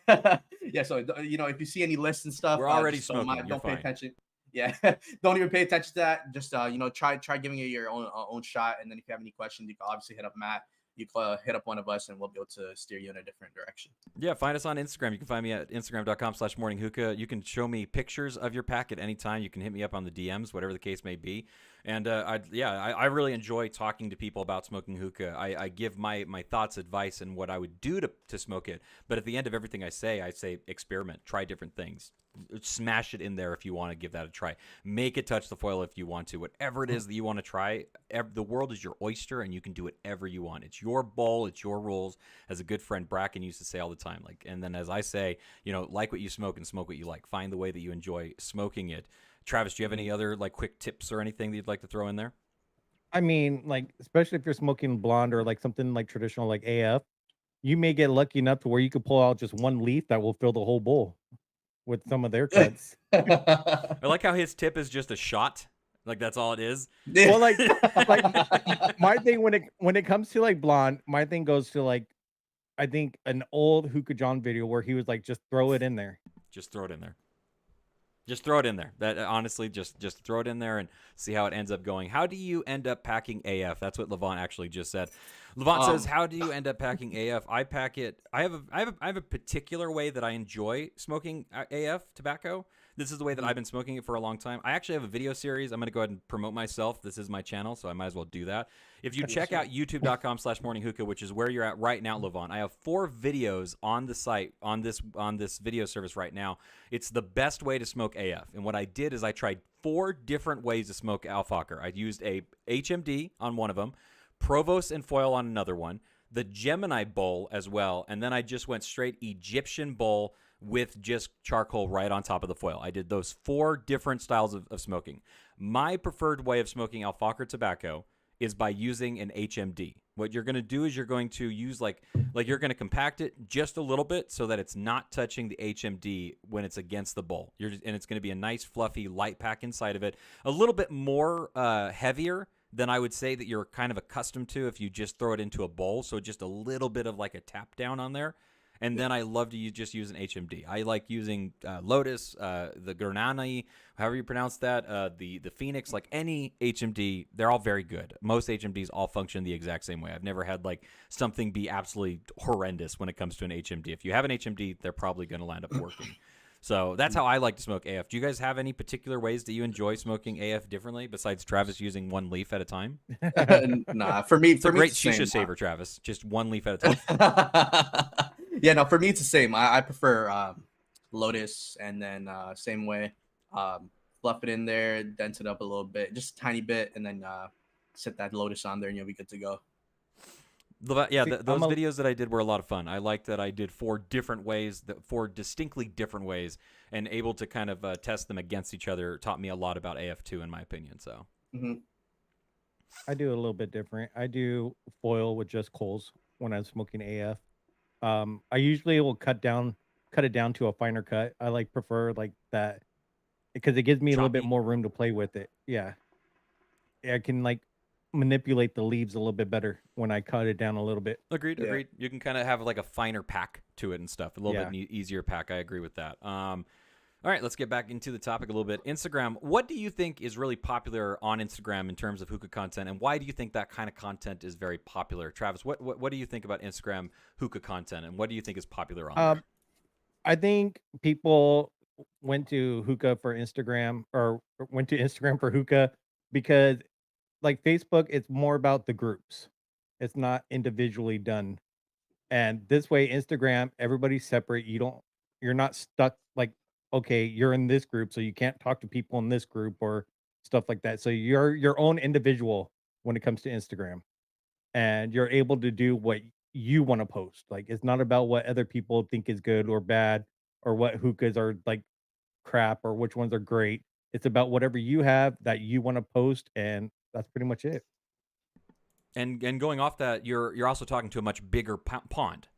yeah. So, if you see any lists and stuff, We're already smoking. Don't pay fine. attention. Yeah. Don't even pay attention to that. Just, try giving it your own shot. And then if you have any questions, you can obviously hit up Matt. You can hit up one of us and we'll be able to steer you in a different direction. Yeah, find us on Instagram. You can find me at instagram.com/morninghookah. You can show me pictures of your pack at any time. You can hit me up on the DMs, whatever the case may be. And I really enjoy talking to people about smoking hookah. I give my thoughts, advice, and what I would do to smoke it. But at the end of everything I say experiment, try different things. Smash it in there if you want to give that a try. Make it touch the foil if you want to. Whatever it is that you want to try, the world is your oyster, and you can do whatever you want. It's your bowl, it's your rules. As a good friend Bracken used to say all the time, like, and then as I say, like what you smoke and smoke what you like. Find the way that you enjoy smoking it. Travis, do you have any other like quick tips or anything that you'd like to throw in there? I mean, like, especially if you're smoking blonde or like something like traditional like AF, you may get lucky enough to where you could pull out just one leaf that will fill the whole bowl with some of their cuts. I like how his tip is just a shot. Like, that's all it is. Well, like my thing when it comes to like blonde, my thing goes to like, I think an old Hookah John video where he was like, just throw it in there. Just throw it in there. Just throw it in there. That honestly, just throw it in there and see how it ends up going. How do you end up packing AF? That's what Levant actually just said. Levant says, Um, "How do you end up packing AF?" I pack it. I have a particular way that I enjoy smoking AF tobacco. This is the way that mhm, I've been smoking it for a long time. I actually have a video series. I'm going to go ahead and promote myself. This is my channel, so I might as well do that. If you yes, check sir. out youtube.com/morninghookah, which is where you're at right now, Levant, I have 4 videos on the site on this video service right now. It's the best way to smoke AF. And what I did is I tried 4 different ways to smoke Alfacher. I used a HMD on one of them, Provost and foil on another one, the Gemini bowl as well, and then I just went straight Egyptian bowl with just charcoal right on top of the foil. I did those 4 different styles of smoking. My preferred way of smoking Alfacher tobacco is by using an HMD. What you're going to do is you're going to use like you're going to compact it just a little bit so that it's not touching the HMD when it's against the bowl. And it's going to be a nice fluffy light pack inside of it, a little bit more heavier than I would say that you're kind of accustomed to if you just throw it into a bowl. So just a little bit of like a tap down on there. And Yeah. then I love to just use an HMD. I like using Lotus, the Gurnani, however you pronounce that, the Phoenix, like any HMD. They're all very good. Most HMDs all function the exact same way. I've never had like something be absolutely horrendous when it comes to an HMD. If you have an HMD, they're probably going to land up working. So that's how I like to smoke AF. Do you guys have any particular ways that you enjoy smoking AF differently besides Travis using 1 leaf at a time? Nah, for me, It's a great it's the shisha same. saver, Travis. Just 1 leaf at a time. Yeah, no, for me it's the same. I prefer Lotus, and then same way, fluff it in there, dent it up a little bit, just a tiny bit, and then set that Lotus on there, and you'll be good to go. Yeah, See, I'm those a videos that I did were a lot of fun. I liked that I did 4 different ways, 4 distinctly different ways, and able to kind of test them against each other taught me a lot about AF2, in my opinion. So Hmm. I do a little bit different. I do foil with just coals when I'm smoking AF. I usually will cut it down to a finer cut. I like prefer like that because it gives me a little bit choppy. more room to play with it. Yeah. I can like manipulate the leaves a little bit better when I cut it down a little bit. Agreed, Yeah. agreed. You can kind of have like a finer pack to it and stuff, a little bit Yeah. easier pack. I agree with that. All right, let's get back into the topic a little bit. Instagram. What do you think is really popular on Instagram in terms of hookah content, and why do you think that kind of content is very popular? Travis, what do you think about Instagram hookah content, and what do you think is popular on there? Um, I think people went to hookah for Instagram or went to Instagram for hookah because like Facebook, it's more about the groups. It's not individually done. And this way, Instagram, everybody's separate. You're not stuck like, okay, you're in this group, so you can't talk to people in this group or stuff like that. So you're your own individual when it comes to Instagram, and you're able to do what you want to post. Like, it's not about what other people think is good or bad or what hookahs are like crap or which ones are great. It's about whatever you have that you want to post, and that's pretty much it. And going off that, you're also talking to a much bigger pond.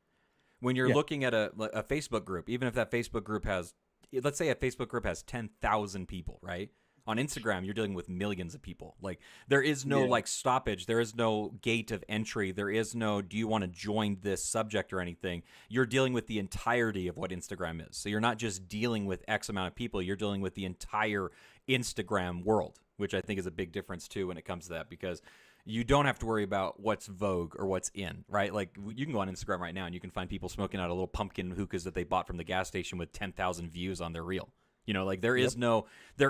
When you're Yeah. looking at a Facebook group, even if that Facebook group has, let's say a Facebook group has 10,000 people, right? On Instagram, you're dealing with millions of people. Like there is no Yeah. like stoppage, there is no gate of entry, there is no do you want to join this subject or anything. You're dealing with the entirety of what Instagram is. So you're not just dealing with X amount of people, you're dealing with the entire Instagram world, which I think is a big difference too when it comes to that because you don't have to worry about what's vogue or what's in, right? Like you can go on Instagram right now and you can find people smoking out of little pumpkin hookahs that they bought from the gas station with 10,000 views on their reel. You know, like there Yep.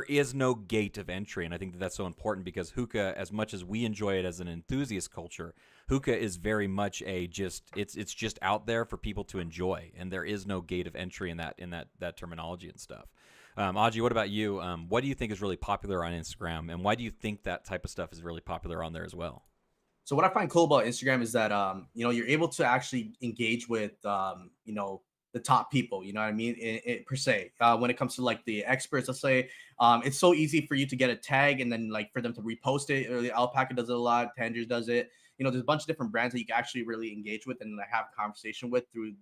is no gate of entry, and I think that that's so important because hookah, as much as we enjoy it as an enthusiast culture, hookah is very much a just it's just out there for people to enjoy, and there is no gate of entry in that terminology and stuff. Aji, what about you? What do you think is really popular on Instagram, and why do you think that type of stuff is really popular on there as well? So what I find cool about Instagram is that you're able to actually engage with the top people, you know what I mean, per se. When it comes to like the experts, let's say, it's so easy for you to get a tag and then like for them to repost it. Or the Alpaca does it a lot, Tangers does it. There's a bunch of different brands that you can actually really engage with and like, have a conversation with through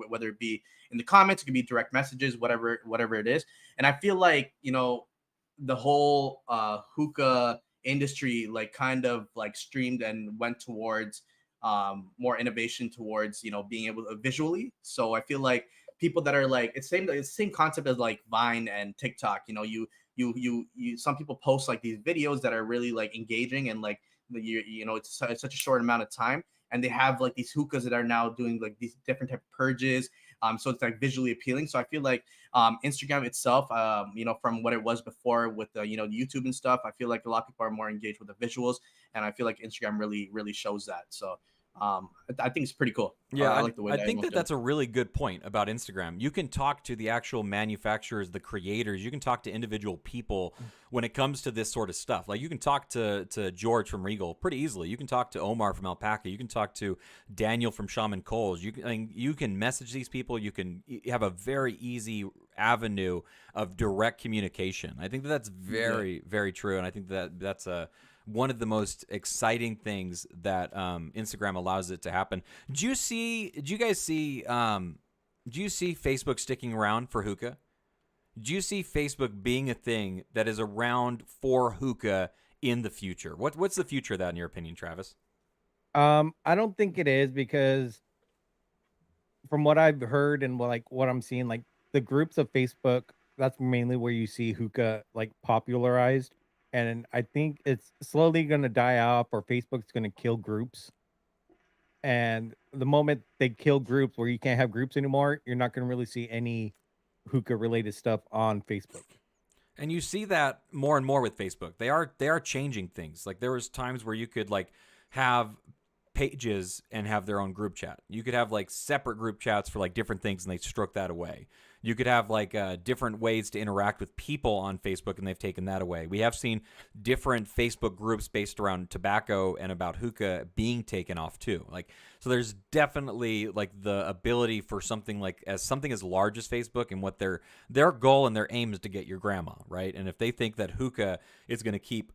whether it be in the comments, it could be direct messages, whatever it is. And I feel like the whole hookah industry like kind of like streamed and went towards more innovation towards being able to visually. So I feel like people that are like it's the same concept as like Vine and TikTok. You know, you some people post like these videos that are really like engaging and like it's such a short amount of time, and they have like these hookahs that are now doing like these different type of purges. So it's like visually appealing. So I feel like Instagram itself, from what it was before with the YouTube and stuff, I feel like a lot of people are more engaged with the visuals, and I feel like Instagram really shows that. So I think it's pretty cool. Yeah, I like the way I that think everyone's that's a really good point about Instagram. You can talk to the actual manufacturers, the creators. You can talk to individual people when it comes to this sort of stuff. Like you can talk to George from Regal pretty easily. You can talk to Omar from Alpaca. You can talk to Daniel from Shaman Coles. You can message these people. You have a very easy avenue of direct communication. I think that's very, very true, and I think that's one of the most exciting things that Instagram allows it to happen. Do you guys see Facebook sticking around for hookah? Do you see Facebook being a thing that is around for hookah in the future? What's the future of that in your opinion, Travis? I don't think it is, because from what I've heard and what I'm seeing, like the groups of Facebook, that's mainly where you see hookah like popularized. And I think it's slowly gonna die out, or Facebook's gonna kill groups. And the moment they kill groups where you can't have groups anymore, you're not gonna really see any hookah related stuff on Facebook. And you see that more and more with Facebook. They are changing things. Like there was times where you could like have pages and have their own group chat. You could have like separate group chats for like different things, and they struck that away. You could have like different ways to interact with people on Facebook, and they've taken that away. We have seen different Facebook groups based around tobacco and about hookah being taken off too. Like, so there's definitely like the ability for something as large as Facebook, and what their goal and their aim is to get your grandma, right? And if they think that hookah is going to keep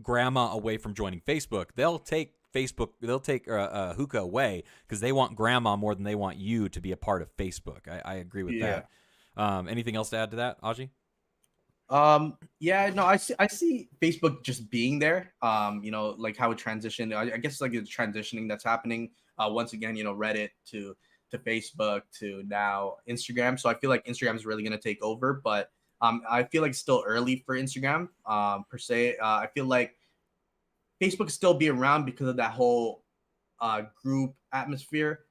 grandma away from joining Facebook, they'll take hookah away, because they want grandma more than they want you to be a part of Facebook. I agree with that. Anything else to add to that, Aji? Yeah, no, I see Facebook just being there. Like how it transitioned. I guess like it's transitioning that's happening. Once again, Reddit to Facebook to now Instagram. So I feel like Instagram is really gonna take over, but I feel like it's still early for Instagram per se. I feel like Facebook still be around because of that whole group atmosphere.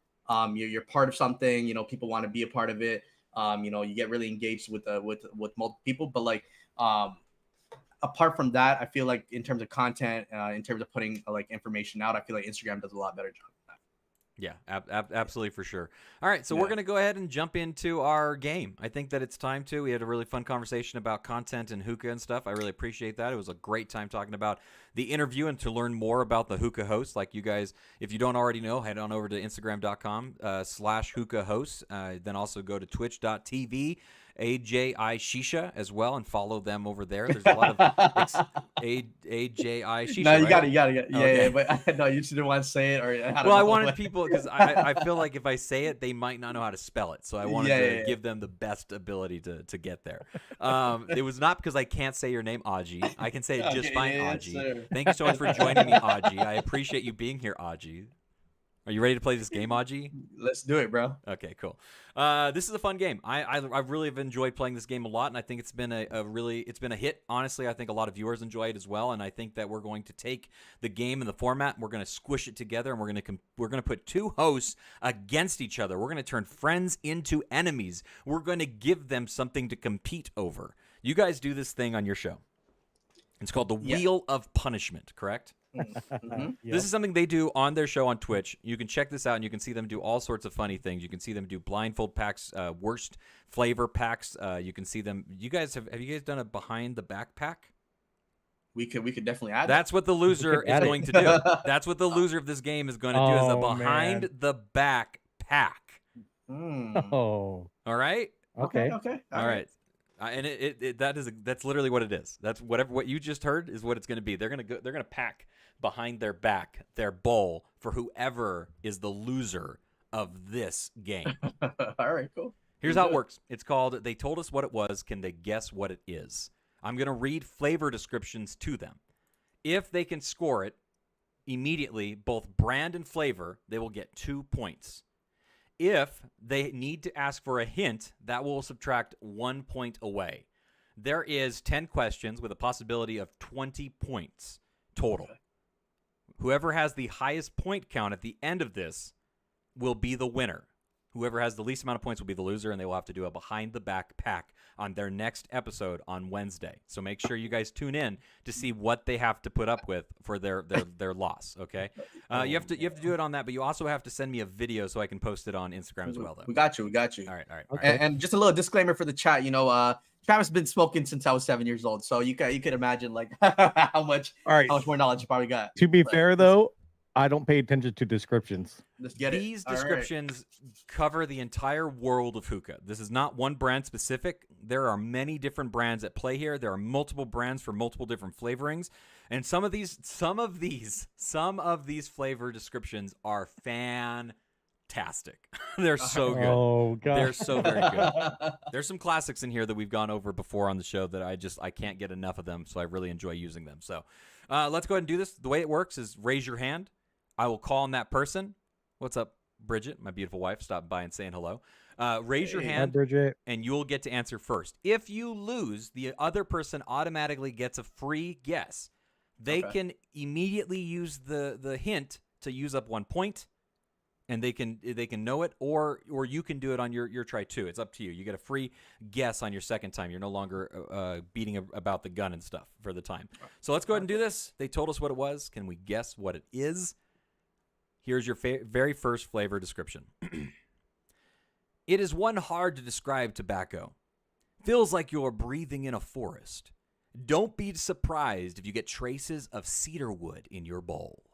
You're part of something. People want to be a part of it. You get really engaged with multiple people. But like apart from that, I feel like in terms of content, in terms of putting like information out, I feel like Instagram does a lot better job. Yeah, absolutely, for sure. All right, so we're going to go ahead and jump into our game. I think that it's time to. We had a really fun conversation about content and hookah and stuff. I really appreciate that. It was a great time talking about the interview, and to learn more about the hookah host. Like you guys, if you don't already know, head on over to Instagram.com/hookah hosts. Then also go to twitch.tv AJI Shisha as well, and follow them over there. There's a lot of AJI Shisha. No, you right? got it. Yeah, Okay. But no, you didn't want to say it, or I wanted people, because I feel like if I say it, they might not know how to spell it. So I wanted to give them the best ability to get there. It was not because I can't say your name, Aji. I can say it just fine, Aji. Sir. Thank you so much for joining me, Aji. I appreciate you being here, Aji. Are you ready to play this game, Aji? Let's do it, bro. Okay, cool. This is a fun game. I really have enjoyed playing this game a lot, and I think it's been a hit. Honestly, I think a lot of viewers enjoy it as well, and I think that we're going to take the game and the format, and we're going to squish it together, and we're going to put two hosts against each other. We're going to turn friends into enemies. We're going to give them something to compete over. You guys do this thing on your show. It's called the Wheel of Punishment, correct? Mm-hmm. Yep. This is something they do on their show on Twitch. You can check this out, and you can see them do all sorts of funny things. You can see them do blindfold packs, worst flavor packs. You can see them. You guys have you guys done a behind the back pack? We could definitly add. That's what the loser is going to do. That's what the loser of this game is going to do, is a behind the back pack. Mm. Oh, All right. okay. Okay. All right. And that's literally what it is. That's what you just heard is what it's going to be. They're going to pack behind their back their bowl for whoever is the loser of this game. All right, cool. Here's how it works. It's called They Told Us What It Was. Can they guess what it is? I'm going to read flavor descriptions to them. If they can score it immediately, both brand and flavor, they will get 2 points. If they need to ask for a hint, that will subtract 1 point away. There is 10 questions with a possibility of 20 points total. Okay. Whoever has the highest point count at the end of this will be the winner. Whoever has the least amount of points will be the loser, and they will have to do a behind the back pack on their next episode on Wednesday. So make sure you guys tune in to see what they have to put up with for their loss. Okay, you have to do it on that, but you also have to send me a video so I can post it on Instagram as well. Though We got you. All right. Okay. And just a little disclaimer for the chat. Travis has been smoking since I was 7 years old, so you can imagine like how much more knowledge you probably got. To be fair, though, I don't pay attention to descriptions. Let's get it. These All right. descriptions cover the entire world of hookah. This is not one brand specific. There are many different brands at play here. There are multiple brands for multiple different flavorings, and some of these flavor descriptions are fantastic. They're so good. Oh god, They're so very good. There's some classics in here that we've gone over before on the show that I can't get enough of them, so I really enjoy using them. So let's go ahead and do this. The way it works is raise your hand. I will call on that person. What's up, Bridget, my beautiful wife, stopped by and saying hello. Raise your Hi, hand, Bridget. and you'll get to answer first. If you lose, the other person automatically gets a free guess. They can immediately use the hint to use up 1 point, and they can know it, or you can do it on your try too. It's up to you. You get a free guess on your second time. You're no longer beating about the gun and stuff for the time. So let's go ahead and do this. They told us what it was. Can we guess what it is? Here's your very first flavor description. It is one hard to describe tobacco. Feels like you're breathing in a forest. Don't be surprised if you get traces of cedar wood in your bowl.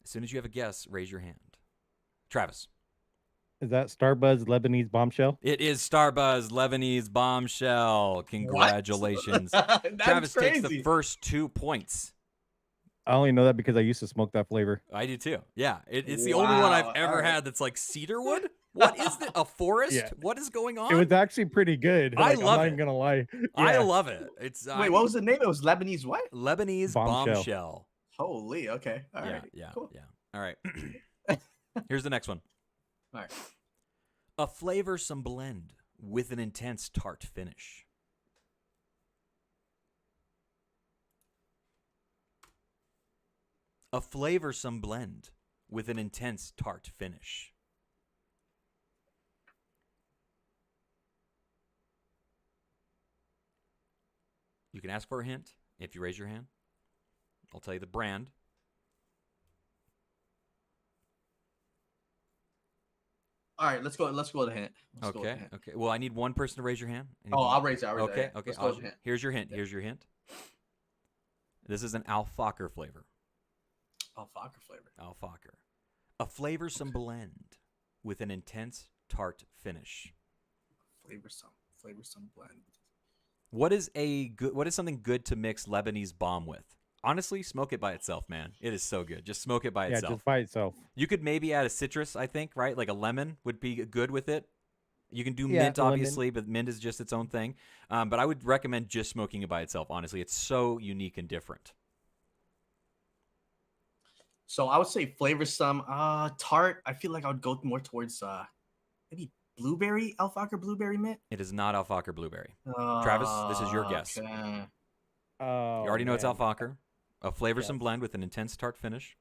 As soon as you have a guess, raise your hand. Travis. Is that Starbuzz Lebanese bombshell? It is Starbuzz Lebanese bombshell. Congratulations. Travis crazy. takes the first 2 points. I only know that because I used to smoke that flavor. I do too. Yeah, it's the only one I've ever had that's like cedarwood. What is that? A forest? Yeah. What is going on? It was actually pretty good. I love I'm not it. even gonna lie. I Yeah. love it. It's Wait, what was the name? It was Lebanese what? Lebanese Bombshell. bombshell. Holy, okay. All right. Yeah. Cool. All right. Here's the next one. All right. A flavorsome blend with an intense tart finish. A flavorsome blend with an intense tart finish. You can ask for a hint if you raise your hand. I'll tell you the brand. All right, let's go with the hint. Let's go with the hint. Okay. Well, I need one person to raise your hand. Oh, I'll raise it. Okay. Let's go with the hint. Here's your hint. Here's your hint. This is an Al-Fakir flavor. Alfaka flavor. Al-Fakir. A flavorsome blend with an intense tart finish. Flavorsome blend. What is something good to mix Lebanese bomb with? Honestly, smoke it by itself, man. It is so good. Just smoke it by Yeah, itself. just by itself. You could maybe add a citrus, I think, right? Like a lemon would be good with it. You can do Yeah, mint, lemon. obviously, but mint is just its own thing. But I would recommend just smoking it by itself, honestly. It's so unique and different. So I would say flavorsome. Tart. I feel like I would go more towards maybe blueberry, Alfaka blueberry mint. It is not Al-Fakir blueberry. Travis, this is your guess. Okay. Oh, You already know it's man. Al-Fakir. A flavorsome Yes. blend with an intense tart finish.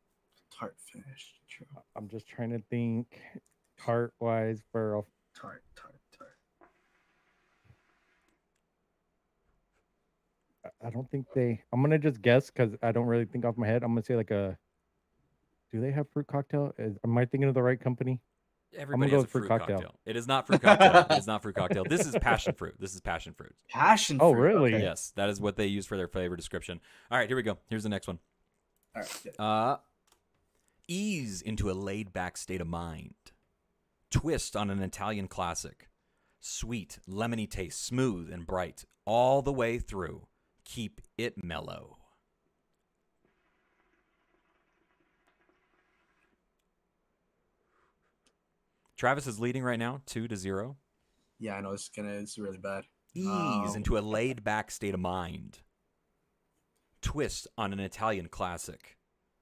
Tart finish. True. I'm just trying to think tart wise for Tart. I don't think I'm gonna just guess because I don't really think off my head. I'm gonna say like do they have fruit cocktail? Am I thinking of the right company? Everybody go has a with fruit fruit cocktail. cocktail. It is not fruit cocktail. It is not fruit cocktail. This is passion fruit. Passion Oh, fruit. really? Okay. Yes, that is what they use for their flavor description. All right, here we go. Here's the next one. All right. Ease into a laid-back state of mind. Twist on an Italian classic. Sweet, lemony taste, smooth and bright, all the way through. Keep it mellow. Travis is leading right now, 2-0. Yeah, I know it's really bad. Ease into a laid-back state of mind. Twist on an Italian classic.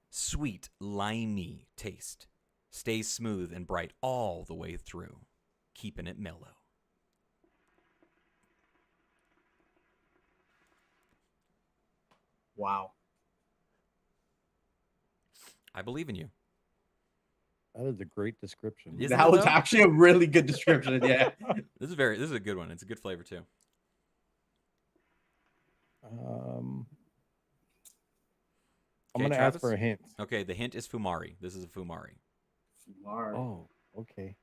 Sweet, limey taste. stays smooth and bright all the way through, keeping it mellow. Wow. I believe in you. That is a great description. Isn't That it, was though? actually a really good description. Yeah. This is a good one. It's a good flavor too. I'm Okay, gonna ask Travis? for a hint. Okay, the hint is Fumari. This is a Fumari. Oh, okay.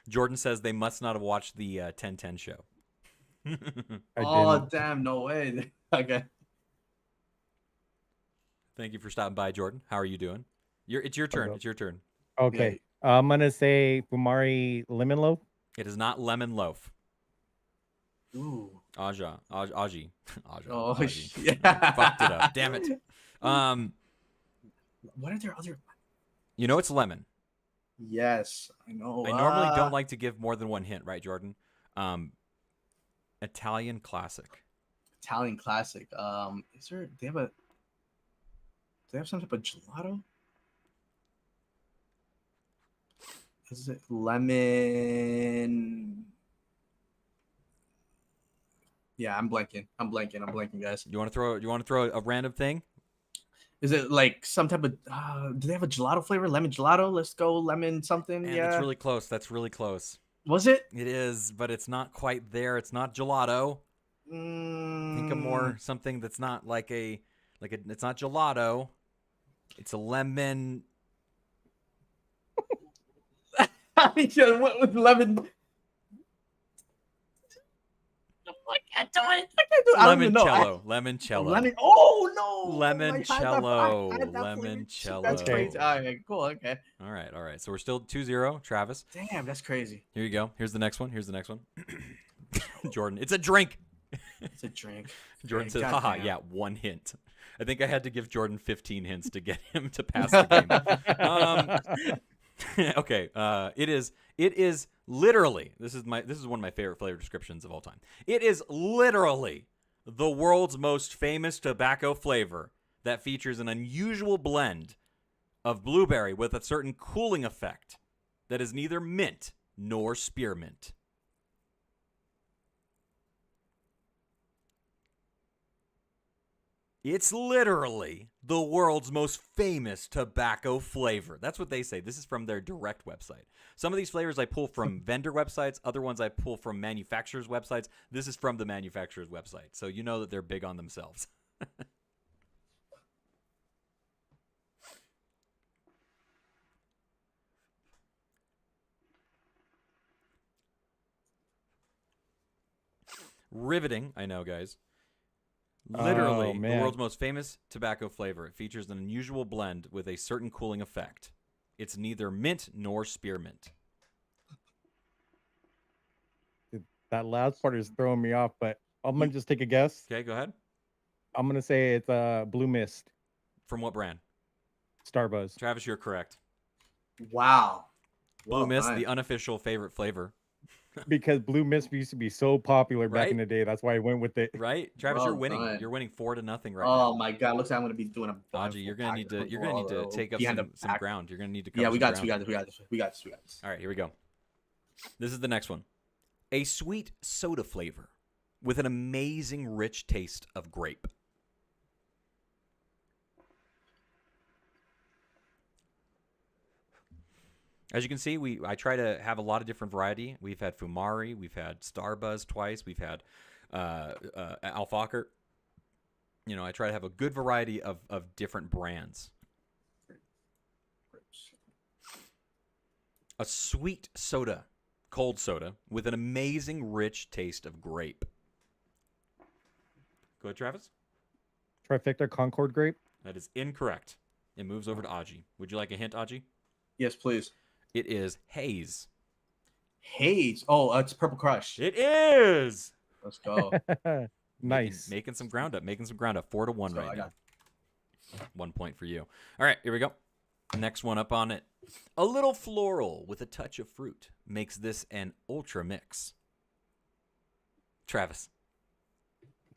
Jordan says they must not have watched the 1010 show. I Oh, didn't. damn. No way. Okay. Thank you for stopping by, Jordan. How are you doing? It's your turn. go. It's your turn. Okay. I'm gonna say Fumari lemon loaf. It is not lemon loaf. Ooh. Aji. Aji. Oh, Aji. yeah. Fucked it up. Damn it. What are there other? You know it's lemon. Yes, I know. I normally don't like to give more than one hint, right, Jordan? Italian classic. Italian classic. Is there? Do they have some type of gelato? Is it lemon? Yeah, I'm blanking, guys. You want to throw a random thing? Is it like some type of? Do they have a gelato flavor? Lemon gelato. Let's go lemon something. Man, yeah. that's really close. That's really close. Was it? It is, but it's not quite there. It's not gelato. Think of more something that's not it's not gelato. It's a lemon. What with lemon? I can't do it. I don't even know. Lemoncello. Lemon. Oh no. Lemoncello. I had that flavor. Lemoncello. That's crazy. All right, cool. Okay. All right. So we're still 2-0, Travis. Damn, that's crazy. Here you go. Here's the next one. Jordan, it's a drink. It's a drink. Jordan Okay, says, goddamn. haha, yeah, one hint. I think I had to give Jordan 15 hints to get him to pass the game. Okay, it is literally, this is one of my favorite flavor descriptions of all time. It is literally the world's most famous tobacco flavor that features an unusual blend of blueberry with a certain cooling effect that is neither mint nor spearmint. It's literally the world's most famous tobacco flavor. That's what they say. This is from their direct website. Some of these flavors I pull from vendor websites. Other ones I pull from manufacturers' websites. This is from the manufacturer's website. So you know that they're big on themselves. Riveting, I know, guys. Literally, the world's most famous tobacco flavor. It features an unusual blend with a certain cooling effect. It's neither mint nor spearmint. That last part is throwing me off, but I'm gonna just take a guess. Okay, go ahead. I'm gonna say it's Blue Mist, From what brand? Starbuzz. Travis, you're correct. Wow. Blue Mist, done. the unofficial favorite flavor. Because Blue Mist used to be so popular back Right? in the day. That's why I went with it. Right? Travis, Well you're winning. done. You're winning 4-0 right Oh now. my god! Looks like I'm gonna be doing a. Aji, you're gonna need to take up behind the some back. ground. You're gonna need to cover Yeah, we some got this. ground. We got this. All right, here we go. This is the next one. A sweet soda flavor with an amazing rich taste of grape. As you can see, I try to have a lot of different variety. We've had Fumari, we've had Starbuzz twice, we've had Alfacher. You know, I try to have a good variety of different brands. A sweet soda, cold soda, with an amazing rich taste of grape. Go ahead, Travis. Trifecta Concord grape. That is incorrect. It moves over to Aji. Would you like a hint, Aji? Yes, please. It is haze. Haze. Oh, it's Purple Crush. It is. Let's go. Nice. Making some ground up. 4-1 So right I now. 1 point for you. All right, here we go. Next one up on it. A little floral with a touch of fruit makes this an ultra mix. Travis.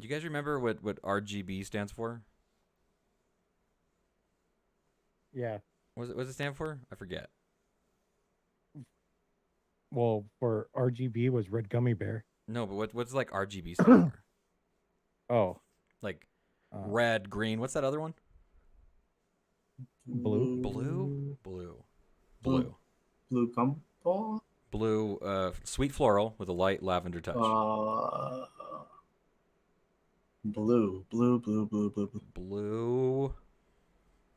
You guys remember what RGB stands for? Yeah. What's it stand for? I forget. Well, for RGB was red gummy bear. No, but what's like RGB stand for? Oh, Like uh, red, green. What's that other one? blue. Blue. Blue gumball. Blue. Sweet floral with a light lavender touch. Blue. Blue.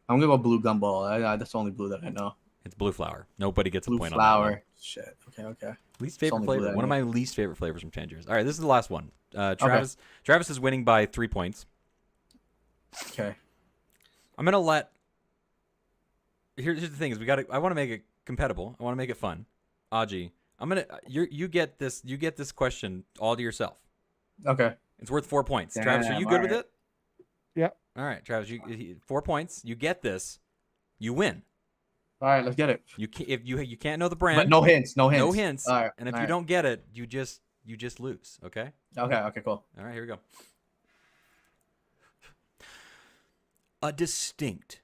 I'm gonna go blue gumball. That's the only blue that I know. It's blue flower. Nobody gets Blue a point on that one. flower. Shit. Okay. Least It's favorite only blue flavor. that I One of know. my least favorite flavors from Tangiers. All right, this is the last one. Travis is winning by 3 points. Okay. I'm gonna let. Here's the thing: is I want to make it compatible. I want to make it fun. Aji, you get this. You get this question all to yourself. Okay. It's worth 4 points. Damn, Travis, are you good with alright. it? Yep. All right, Travis, 4 points. You get this. You win. All right. Let's get it. You can't if you can't know the brand. But no hints. No hints. No hints. All right. And if all you right. don't get it, you just lose. Okay. Okay. Cool. All right, here we go. A distinct,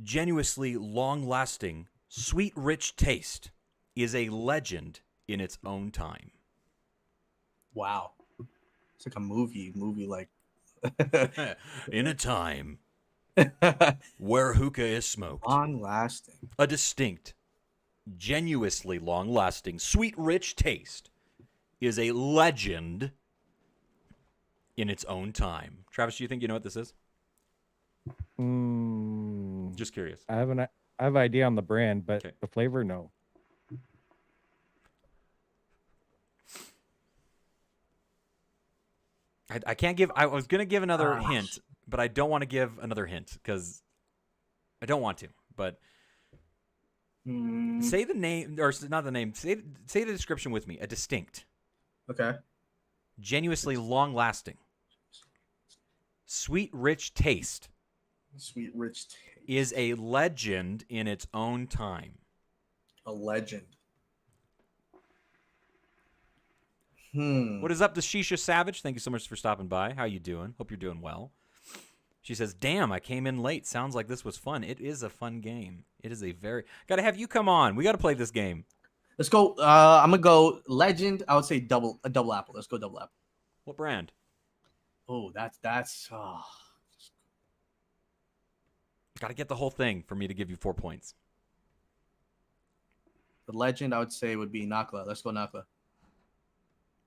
genuinely long-lasting, sweet, rich taste is a legend in its own time. Wow. It's like a movie like. In a time where hookah is smoked. Long lasting. A distinct, genuinely long-lasting, sweet, rich taste is a legend in its own time. Travis, do you think you know what this is? Just curious. I have an idea on the brand, but Okay. the flavor, no. I can't give. I was gonna give another hint, but I don't want to give another hint because I don't want to. But say the name, or not the name. Say the description with me. A distinct, Okay. genuinely long-lasting, sweet, rich taste Sweet rich taste. is a legend in its own time. A legend. What is up to Shisha Savage? Thank you so much for stopping by. How you doing? Hope you're doing well. She says, damn, I came in late. Sounds like this was fun. It is a fun game. It is a very... Gotta have you come on. We gotta play this game. Let's go. I'm gonna go legend. I would say a double apple. Let's go double apple. What brand? Oh, that's. Gotta get the whole thing for me to give you 4 points. The legend I would say would be Nakla. Let's go Nakla.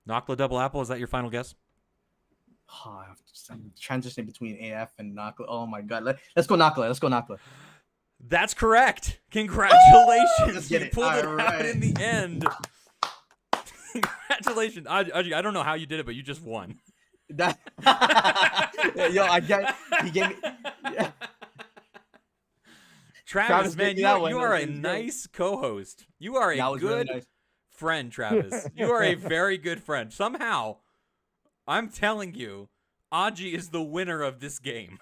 Nakla Double Apple, is that your final guess? Oh, I'm transitioning between AF and Nakla. Oh my god. Let's go Nakla. Let's go Nakla. That's correct. Congratulations. Let's You get it. pulled it All out right. in the end. Congratulations. I don't know how you did it, but you just won. That. Yo, he gave me. Yeah. Travis, man, gave me that one. you are a That was good. nice co-host. You are a That was really good nice. friend, Travis. You are a very good friend. Somehow, I'm telling you, Aji is the winner of this game.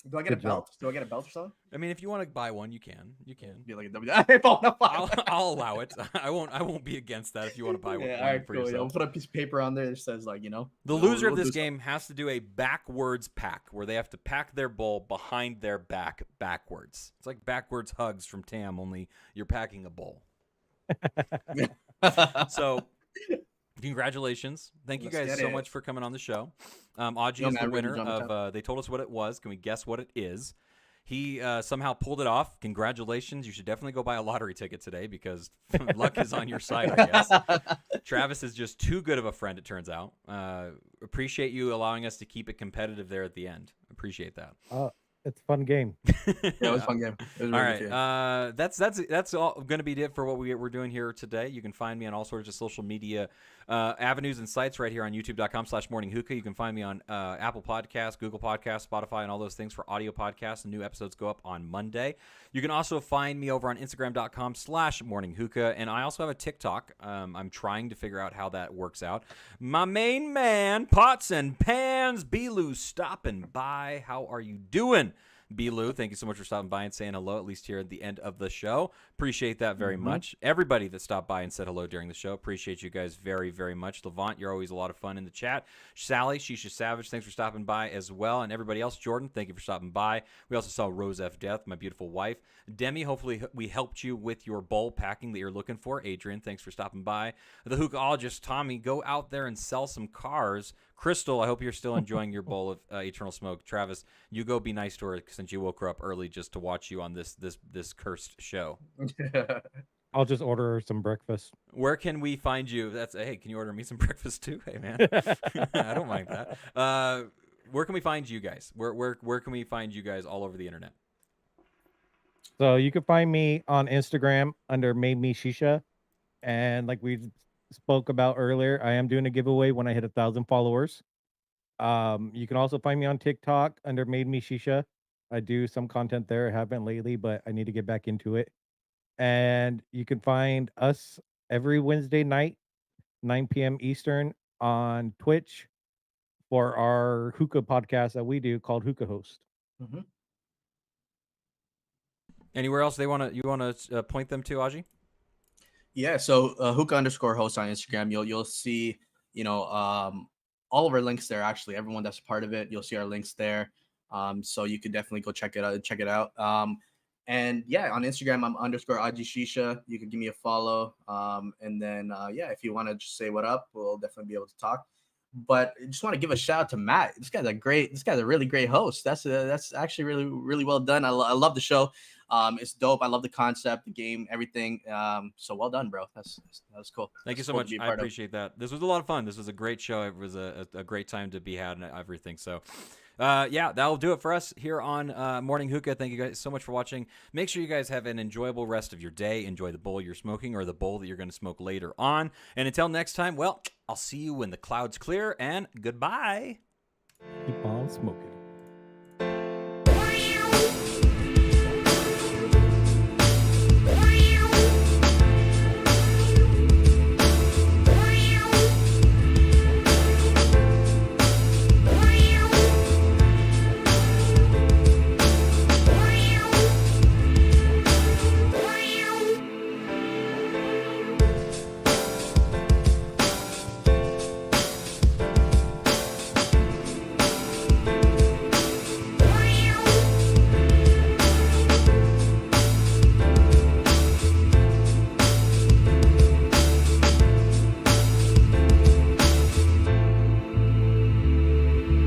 Do I get a Good job. belt? Do I get a belt or something? I mean, if you want to buy one, you can. You can. Be like a WWE. Oh, no, I'll allow it. I won't be against that if you want to buy one, Yeah, all right, for cool. Yeah, we'll yourself. put a piece of paper on there that says like, The we'll- loser of we'll this do game has to do a backwards pack where they have to pack their bowl behind their back backwards. It's like backwards hugs from Tam, only you're packing a bowl. something. So, congratulations. Thank you Let's guys get so it. much for coming on the show. Aji Yo, is man, the really winner jumped of, out. they told us what it was. Can we guess what it is? He somehow pulled it off. Congratulations. You should definitely go buy a lottery ticket today because luck is on your side, I guess. Travis is just too good of a friend, it turns out. Appreciate you allowing us to keep it competitive there at the end. Appreciate that. It's a fun game. Yeah, it was a fun game. It was All really right, good. that's all going to be it for what we're doing here today. You can find me on all sorts of social media avenues and sites right here on youtube.com/morninghookah. You can find me on Apple Podcasts, Google Podcasts, Spotify, and all those things for audio podcasts. And new episodes go up on Monday. You can also find me over on Instagram.com/morninghookah. And I also have a TikTok. I'm trying to figure out how that works out. My main man, Pots and Pans, Belu, stopping by. How are you doing B. Lou, thank you so much for stopping by and saying hello, at least here at the end of the show. Appreciate that very Mm-hmm. much. Everybody that stopped by and said hello during the show, appreciate you guys very, very much. Levant, you're always a lot of fun in the chat. Sally, Shisha Savage, thanks for stopping by as well. And everybody else, Jordan, thank you for stopping by. We also saw Rose F. Death, my beautiful wife. Demi, hopefully we helped you with your bowl packing that you're looking for. Adrian, thanks for stopping by. The Hookahologist, Tommy, go out there and sell some cars. Crystal, I hope you're still enjoying your bowl of Eternal Smoke. Travis, you go be nice to her since you woke her up early just to watch you on this cursed show. I'll just order her some breakfast. Where can we find you? Hey, can you order me some breakfast too? Hey, man. I don't mind that. Where can we find you guys? Where can we find you guys all over the internet? So you can find me on Instagram under Made Me Shisha. And like we spoke about earlier, I am doing a giveaway when I hit 1,000 followers. You can also find me on TikTok under Made Me Shisha. I do some content there. I haven't lately, but I need to get back into it. And you can find us every Wednesday night, 9 p.m. Eastern on Twitch for our hookah podcast that we do called Hookah Host. Mm-hmm. Anywhere else you want to point them to, Aji? Yeah, so hookah_host on Instagram. You'll see, all of our links there. Actually, everyone that's a part of it, you'll see our links there. So you could definitely go check it out. And yeah, on Instagram, I'm _Aji_Shisha. You could give me a follow. And then if you want to just say what up, we'll definitely be able to talk. But I just want to give a shout out to Matt. This guy's a really great host. That's actually really, really well done. I love the show. It's dope. I love the concept, the game, everything. So well done, bro. That was cool. Thank you so much. I appreciate that. This was a lot of fun. This was a great show. It was a great time to be had and everything. So, that'll do it for us here on Morning Hookah. Thank you guys so much for watching. Make sure you guys have an enjoyable rest of your day. Enjoy the bowl you're smoking or the bowl that you're going to smoke later on. And until next time, well, I'll see you when the clouds clear, and goodbye. Keep on smoking.